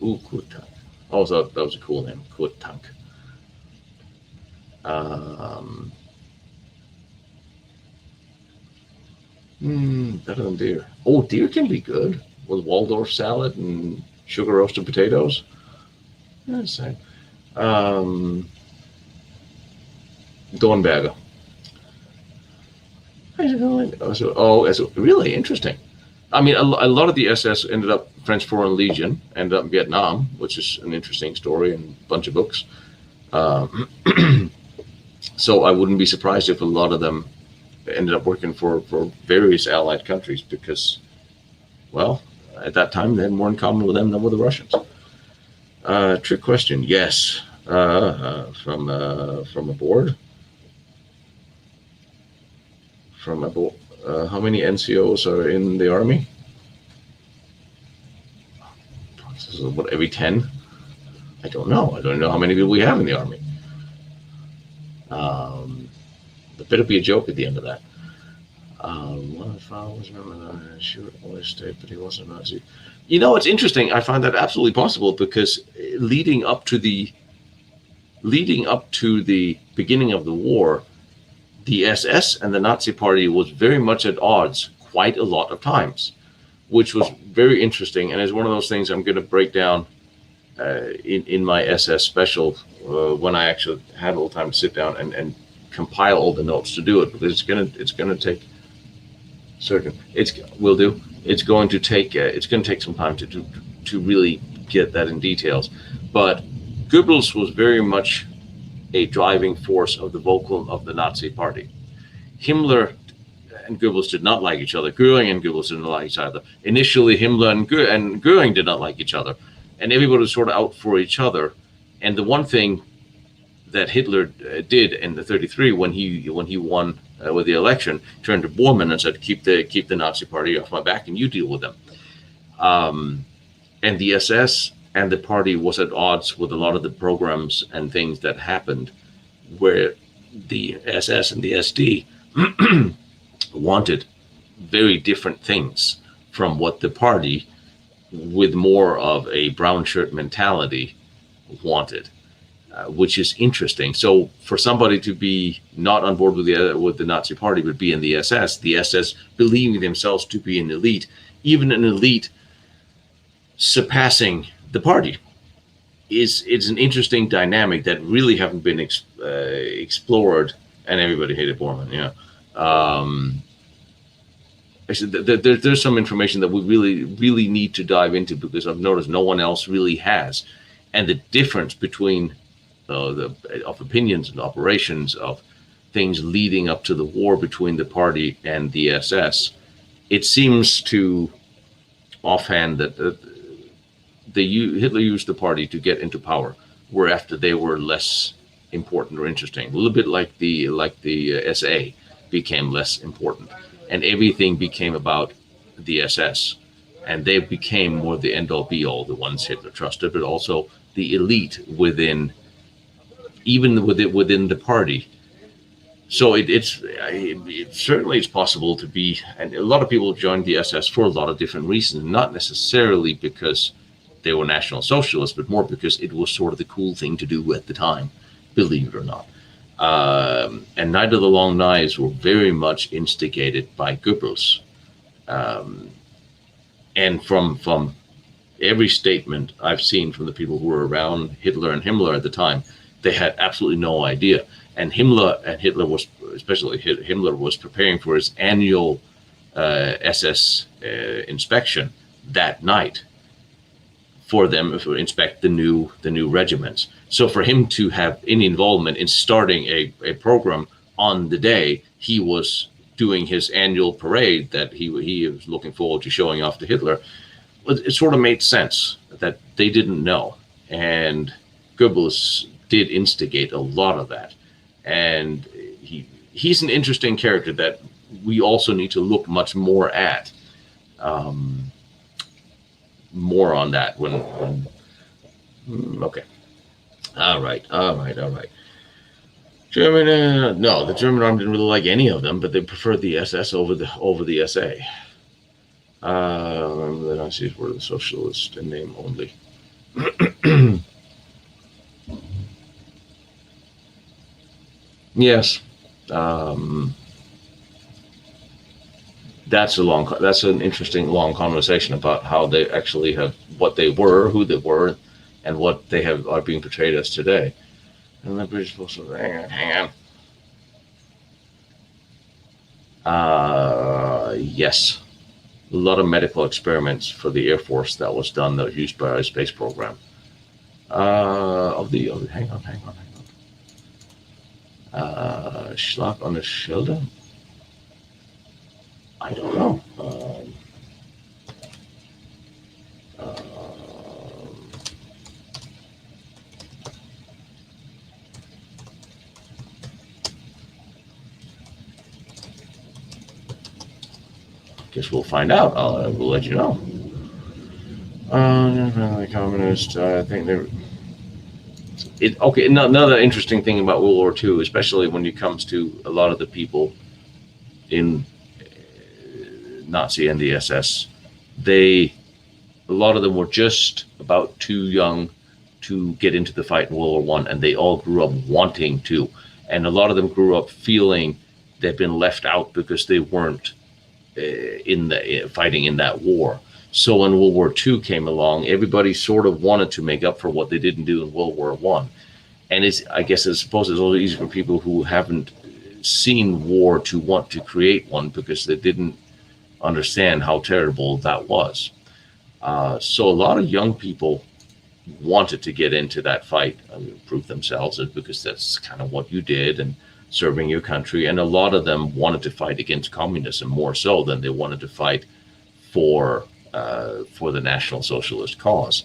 Ooh, Kurtank. Oh, so that was a cool name, Kurtank. Better than deer. Oh, deer can be good with Waldorf salad and sugar roasted potatoes. That's it. Dornberger. How's it going? Oh, it's really interesting. I mean, a lot of the SS ended up French Foreign Legion, ended up in Vietnam, which is an interesting story and a bunch of books. So I wouldn't be surprised if a lot of them ended up working for various Allied countries, because, well, at that time they had more in common with them than with the Russians. Trick question. Yes. From a board. From a board. How many NCOs are in the army? What, every 10? I don't know. I don't know how many people we have in the army. There better be a joke at the end of that. One of the followers remember that sure always stayed, but he wasn't a Nazi. You know, it's interesting. I find that absolutely possible, because leading up to the beginning of the war, the SS and the Nazi Party was very much at odds quite a lot of times, which was very interesting, and is one of those things I'm going to break down in my SS special when I actually had a little time to sit down and compile all the notes to do it. But it's gonna take certain. It's going to take some time to really get that in details. But Goebbels was very much a driving force of the Nazi Party. Himmler and Goebbels did not like each other. Goering and Goebbels did not like each other. Initially, Himmler and Goering did not like each other, and everybody was sort of out for each other. And the one thing that Hitler did in the 33, when he won with the election, turned to Bormann and said, keep the Nazi Party off my back, and you deal with them. And the SS and the party was at odds with a lot of the programs and things that happened, where the SS and the SD wanted very different things from what the party, with more of a brown shirt mentality, wanted, which is interesting. So for somebody to be not on board with the Nazi Party but be in the SS believing themselves to be an elite, even an elite surpassing the party, it's an interesting dynamic that really haven't been explored. And everybody hated Bormann, yeah. Actually, there's some information that we really need to dive into, because I've noticed no one else really has, and the difference between of opinions and operations of things leading up to the war between the party and the SS. It seems to offhand that Hitler used the party to get into power, where after they were less important or interesting, a little bit like the SA became less important, and everything became about the SS, and they became more the end all be all, the ones Hitler trusted, but also the elite within the party. So it certainly is possible to be, and a lot of people joined the SS for a lot of different reasons, not necessarily because they were National Socialists, but more because it was sort of the cool thing to do at the time, believe it or not. And Night of the Long Knives were very much instigated by Goebbels. And from every statement I've seen from the people who were around Hitler and Himmler at the time, they had absolutely no idea. And Hitler was, especially Himmler, was preparing for his annual SS inspection that night for them to inspect the new regiments. So for him to have any involvement in starting a program on the day he was doing his annual parade that he was looking forward to showing off to Hitler, it sort of made sense that they didn't know. And Goebbels did instigate a lot of that. And he's an interesting character that we also need to look much more at. More on that when okay. All right. German, no, the German army didn't really like any of them, but they preferred the SS over the SA. Remember the Nazis were the socialists in name only. Yes. That's an interesting long conversation about how they actually have, what they were, who they were, and what they are being portrayed as today. And the British Postal, hang on. Yes. A lot of medical experiments for the Air Force that was done, that was used by our space program. Hang on. Schlag on the shoulder? I don't know. Guess we'll find out. We'll let you know. The communists, I think they're. Okay, another interesting thing about World War II, especially when it comes to a lot of the people in Nazi and the SS, a lot of them were just about too young to get into the fight in World War I, and they all grew up wanting to. And a lot of them grew up feeling they'd been left out because they weren't fighting in that war. So when World War II came along, everybody sort of wanted to make up for what they didn't do in World War I. And I suppose it's also easy for people who haven't seen war to want to create one, because they didn't understand how terrible that was. So a lot of young people wanted to get into that fight, prove themselves, because that's kind of what you did, and serving your country. And a lot of them wanted to fight against communism more so than they wanted to fight for the National Socialist cause.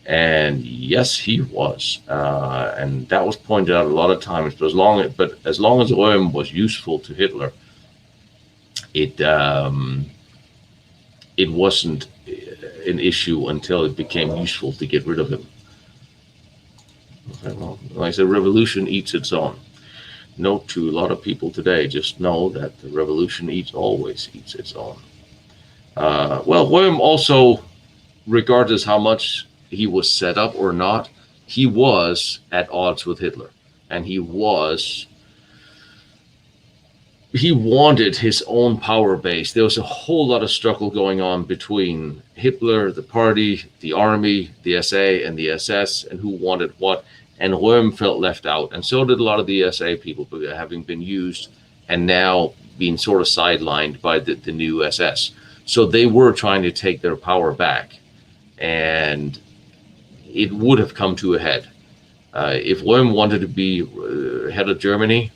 And yes, he was, and that was pointed out a lot of times. But as long as Röhm was useful to Hitler, it wasn't an issue until it became useful to get rid of him. Okay, well, like I said, revolution eats its own. Note to a lot of people today, just know that the revolution always eats its own. Röhm also, regardless how much he was set up or not, he was at odds with Hitler, and he wanted his own power base. There was a whole lot of struggle going on between Hitler, the party, the army, the SA, and the SS, and who wanted what. And Röhm felt left out, and so did a lot of the SA people, having been used and now being sort of sidelined by the new SS. So they were trying to take their power back, and it would have come to a head. If Wilhelm wanted to be head of Germany,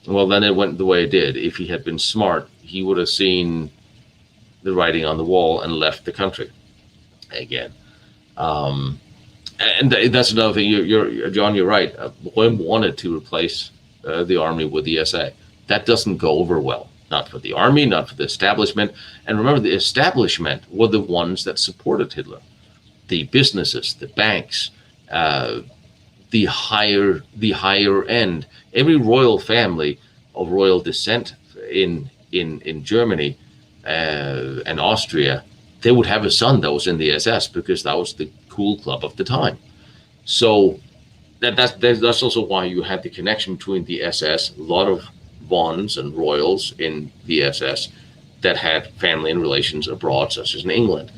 well, then it went the way it did. If he had been smart, he would have seen the writing on the wall and left the country again. And that's another thing. John, you're right. Wilhelm wanted to replace the army with the SA. That doesn't go over well. Not for the army, not for the establishment. And remember, the establishment were the ones that supported Hitler. The businesses, the banks, the higher end. Every royal family of royal descent in Germany and Austria, they would have a son that was in the SS because that was the cool club of the time. So that's also why you had the connection between the SS, a lot of Bonds and royals in the SS that had family and relations abroad, such as in England.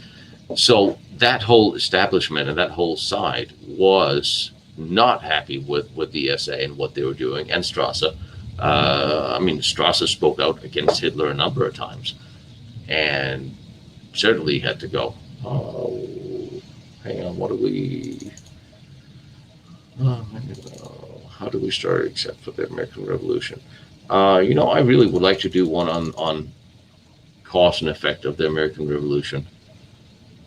So that whole establishment and that whole side was not happy with the SA and what they were doing. And Strasser, Strasser spoke out against Hitler a number of times, and certainly had to go. Oh, hang on, what do we? How do we start except for the American Revolution? I really would like to do one on cause and effect of the American Revolution.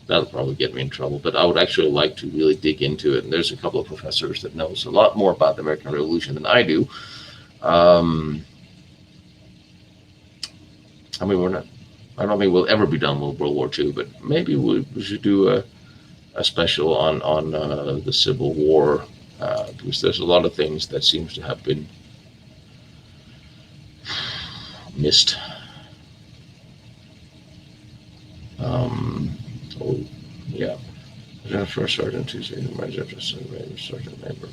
That'll probably get me in trouble, but I would actually like to really dig into it. And there's a couple of professors that knows a lot more about the American Revolution than I do. I don't think we'll ever be done with World War II, but maybe we should do a special on the Civil War, because there's a lot of things that seems to have been missed. First Sergeant Tuesday, Sergeant Member.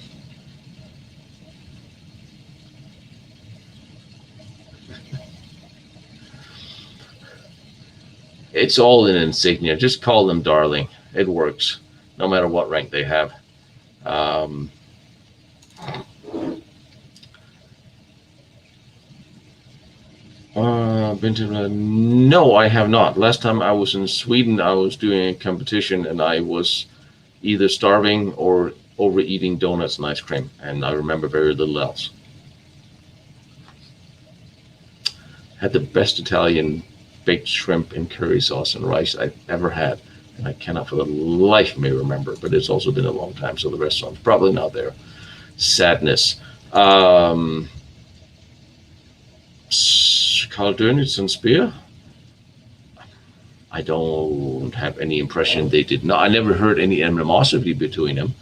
It's all in insignia. Just call them darling. It works, no matter what rank they have. No, I have not. Last time I was in Sweden, I was doing a competition, and I was either starving or overeating donuts and ice cream, and I remember very little else. Had the best Italian baked shrimp and curry sauce and rice I've ever had, and I cannot for the life of me remember, but it's also been a long time, so the restaurant's probably not there. Sadness. Karl Dönitz and Speer? I don't have any impression they did not. I never heard any animosity between them,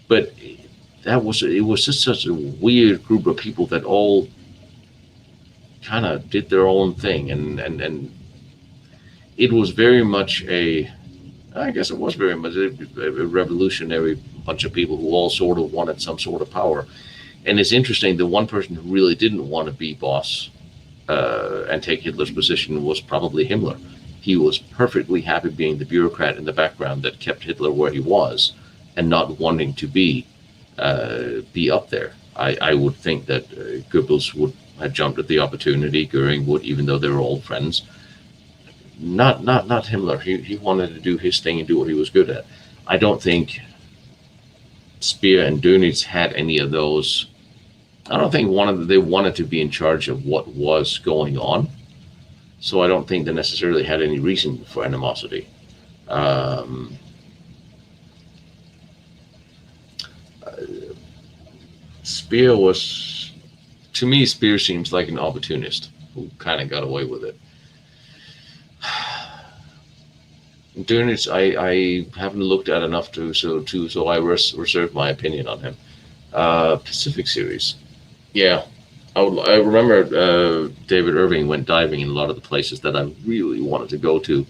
but it was just such a weird group of people that all kind of did their own thing, and it was very much a revolutionary bunch of people who all sort of wanted some sort of power. And it's interesting, the one person who really didn't want to be boss and take Hitler's position was probably Himmler. He was perfectly happy being the bureaucrat in the background that kept Hitler where he was and not wanting to be up there. I would think that Goebbels would have jumped at the opportunity. Goering would, even though they were old friends. Not Himmler. He wanted to do his thing and do what he was good at. I don't think Speer and Dönitz had any of those. I don't think they wanted to be in charge of what was going on. So I don't think they necessarily had any reason for animosity. Speer was, to me, Speer seems like an opportunist who kind of got away with it. Dönitz, I haven't looked at enough so I reserve my opinion on him. Pacific Series, yeah. I remember David Irving went diving in a lot of the places that I really wanted to go to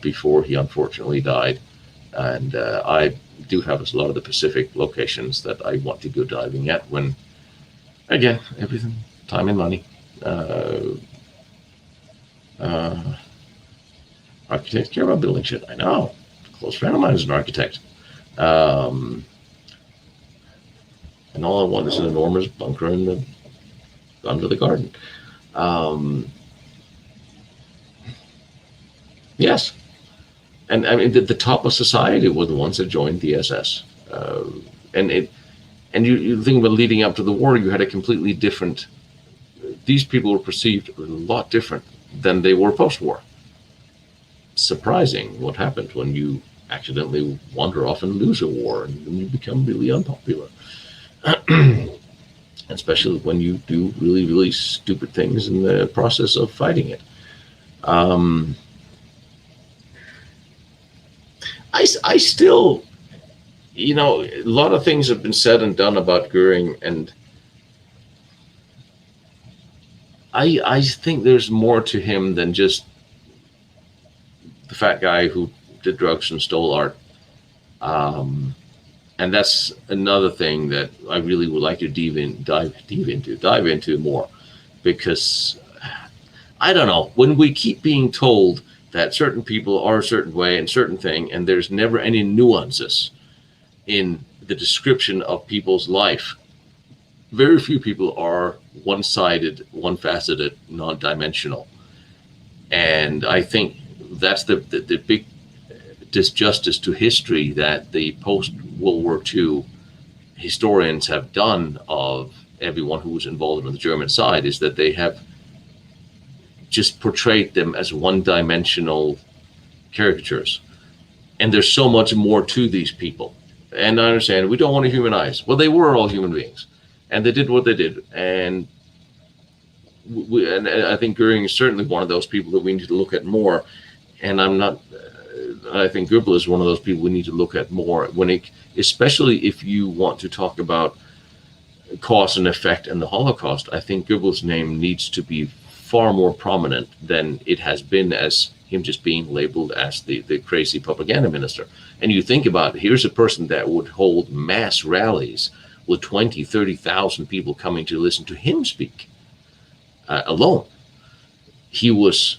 before he unfortunately died, and I do have a lot of the Pacific locations that I want to go diving at when, again, everything, time and money. Architects care about building shit. I know. A close friend of mine is an architect. And all I want is an enormous bunker in the under the garden. Um, yes, and I mean the top of society were the ones that joined the SS, and it and you think about leading up to the war, you had a completely different. These people were perceived a lot different than they were post-war. Surprising what happens when you accidentally wander off and lose a war and you become really unpopular. Especially when you do really, really stupid things in the process of fighting it. Um, I still, a lot of things have been said and done about Goering, and I think there's more to him than just the fat guy who did drugs and stole art. Um, and that's another thing that I really would like to dive into more, because I don't know, when we keep being told that certain people are a certain way and certain thing, and there's never any nuances in the description of people's life. Very few people are one-sided, one-faceted, non-dimensional. And I think that's the big disjustice to history that the post-World War II historians have done of everyone who was involved on the German side, is that they have just portrayed them as one-dimensional caricatures. And there's so much more to these people. And I understand we don't want to humanize. Well, they were all human beings, and they did what they did. And and I think Goering is certainly one of those people that we need to look at more. And I think Goebbels is one of those people we need to look at more, especially if you want to talk about cause and effect and the Holocaust. I think Goebbels' name needs to be far more prominent than it has been as him just being labeled as the crazy propaganda minister. And you think about, here's a person that would hold mass rallies with 20, 30,000 people coming to listen to him speak alone. He was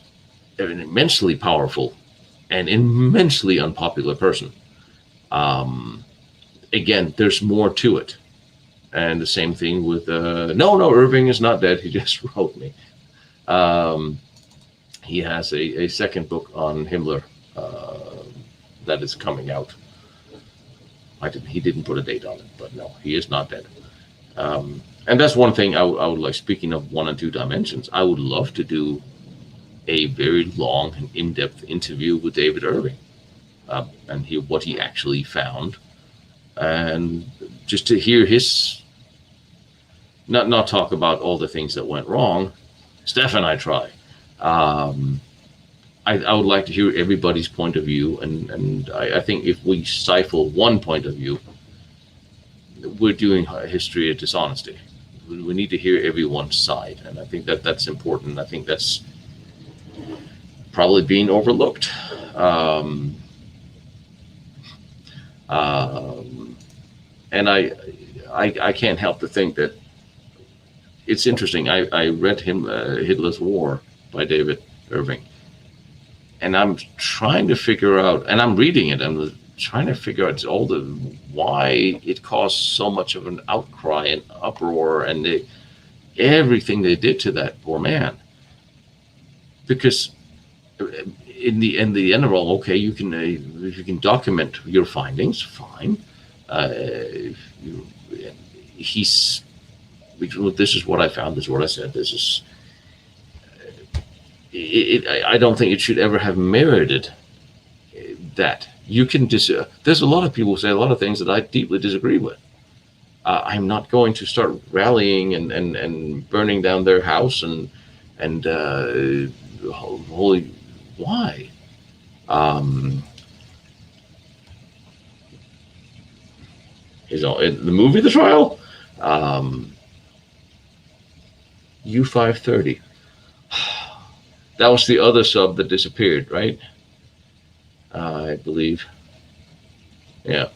an immensely powerful and immensely unpopular person. Again, there's more to it. And the same thing with, no, Irving is not dead. He just wrote me. He has a second book on Himmler that is coming out. He didn't put a date on it, but no, he is not dead. And that's one thing I would like, speaking of 1 and 2 dimensions, I would love to do a very long and in-depth interview with David Irving and hear what he actually found, and just to hear his, not talk about all the things that went wrong. Stefan, I try. I would like to hear everybody's point of view, and I think if we stifle one point of view, we're doing history a dishonesty. We need to hear everyone's side, and I think that's important. I think that's probably being overlooked. And I can't help to think that it's interesting. I read Hitler's War by David Irving, and I'm trying to figure out, and I'm reading it, I'm trying to figure out why it caused so much of an outcry and uproar, and everything they did to that poor man. Because in the end of all, okay, you can document your findings, fine. This is what I found. This is what I said. This is. I don't think it should ever have merited that. You can there's a lot of people who say a lot of things that I deeply disagree with. I'm not going to start rallying and burning down their house and holy, why? The movie The Trial, U-530. That was the other sub that disappeared, right? I believe. Yeah.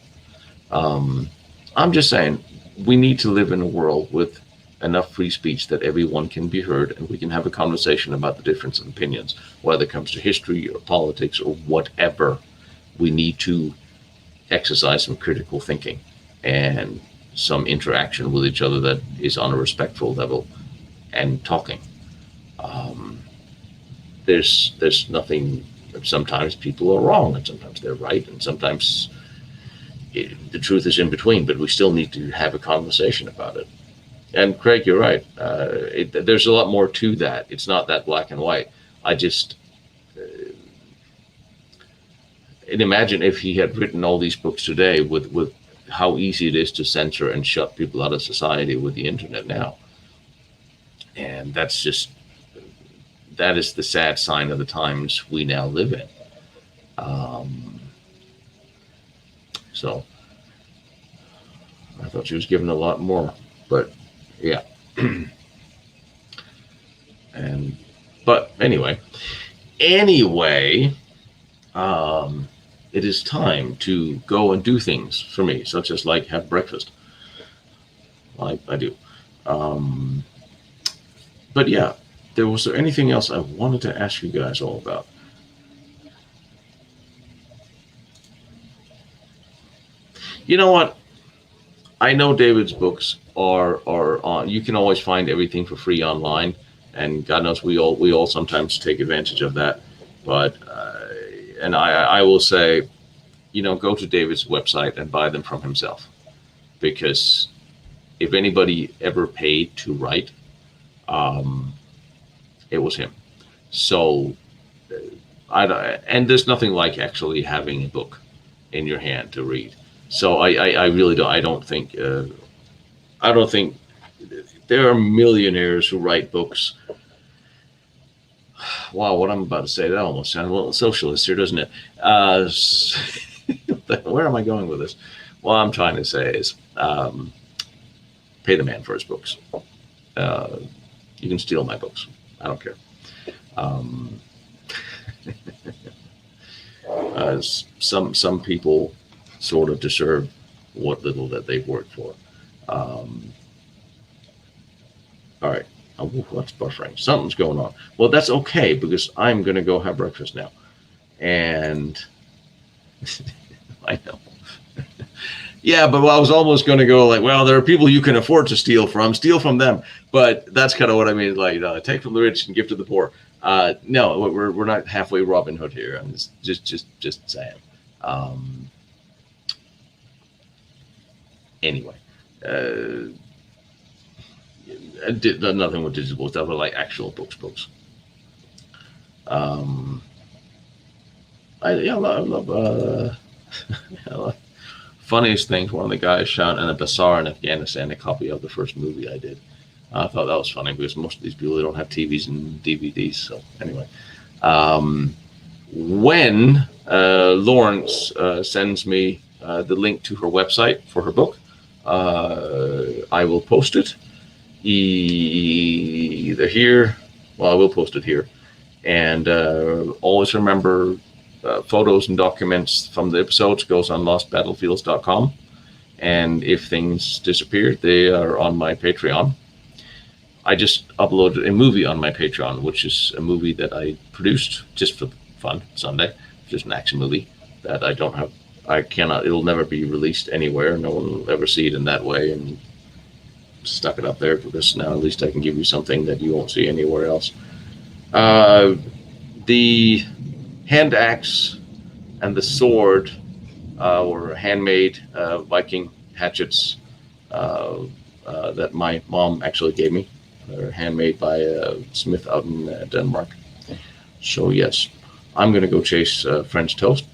I'm just saying, we need to live in a world with enough free speech that everyone can be heard, and we can have a conversation about the difference of opinions, whether it comes to history or politics or whatever. We need to exercise some critical thinking and some interaction with each other that is on a respectful level. and talking. Um, there's nothing. Sometimes people are wrong, and sometimes they're right, and sometimes the truth is in between. But we still need to have a conversation about it. And Craig, you're right. There's a lot more to that. It's not that black and white. I just and imagine if he had written all these books today with how easy it is to censor and shut people out of society with the internet now. And that is the sad sign of the times we now live in. So I thought she was given a lot more, but yeah. But anyway, it is time to go and do things for me, such as like have breakfast. I do. But yeah, was there anything else I wanted to ask you guys all about? You know what? I know David's books are on. You can always find everything for free online, and God knows we all sometimes take advantage of that. But and I will say, go to David's website and buy them from himself, because if anybody ever paid to write, it was him. So and there's nothing like actually having a book in your hand to read. So I really don't. I don't think there are millionaires who write books. Wow, what I'm about to say, that almost sounds a little socialist here, doesn't it? Where am I going with this? What I'm trying to say is pay the man for his books. You can steal my books. I don't care. Some people sort of deserve what little that they've worked for. All right. What's buffering? Something's going on. Well, that's okay, because I'm going to go have breakfast now. And I know. Yeah, but I was almost going to go like, well, there are people you can afford to steal from them. But that's kind of what I mean. Like, take from the rich and give to the poor. No, we're not halfway Robin Hood here. I'm just saying. Anyway, nothing with digital stuff, but like actual books. I love funniest things. One of the guys shot in a bazaar in Afghanistan a copy of the first movie I did. I thought that was funny, because most of these people, they don't have TVs and DVDs. So anyway, when Lawrence sends me the link to her website for her book, I will post it either here. Well, I will post it here. And always remember, photos and documents from the episodes goes on lostbattlefields.com. And if things disappear, they are on my Patreon. I just uploaded a movie on my Patreon, which is a movie that I produced just for fun Sunday. Just an action movie that it'll never be released anywhere. No one will ever see it in that way, and stuck it up there because now at least I can give you something that you won't see anywhere else. The hand axe and the sword were handmade Viking hatchets that my mom actually gave me. They're handmade by a smith out in Denmark. So yes, I'm going to go chase French toast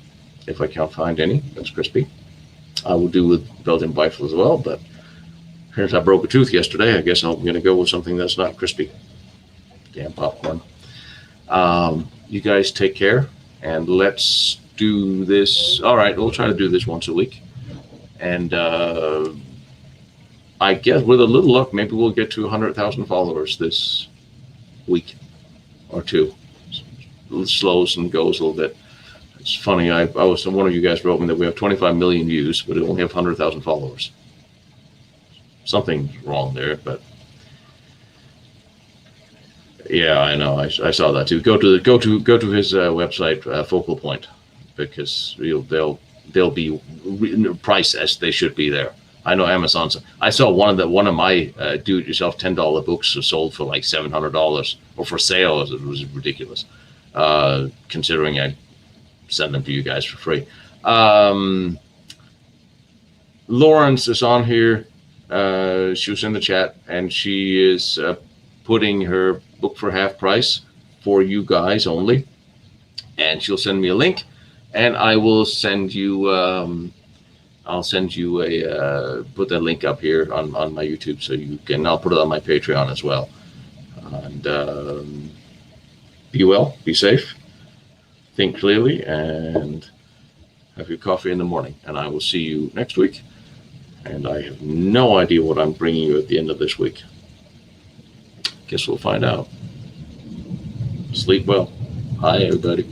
if I can't find any that's crispy. I will do with Belgian Weifel as well, but since I broke a tooth yesterday, I guess I'm going to go with something that's not crispy. Damn popcorn. You guys take care, and let's do this. All right, we'll try to do this once a week. And I guess with a little luck, maybe we'll get to 100,000 followers this week or two. It slows and goes a little bit. It's funny. One of you guys wrote me that we have 25 million views, but it only have 100,000 followers. Something's wrong there, but yeah, I know. I saw that too. Go to his website, Focal Point, because they'll be priced as they should be there. I know Amazon's. I saw one of my do-it-yourself $10 books was sold for like $700 or for sale. It was ridiculous, considering I send them to you guys for free. Lawrence is on here. She was in the chat, and she is putting her book for half price for you guys only. And she'll send me a link, and I will send you. I'll send you put that link up here on my YouTube, so you can. I'll put it on my Patreon as well. And be well, be safe, think clearly, and have your coffee in the morning. And I will see you next week. And I have no idea what I'm bringing you at the end of this week. Guess we'll find out. Sleep well. Hi, everybody.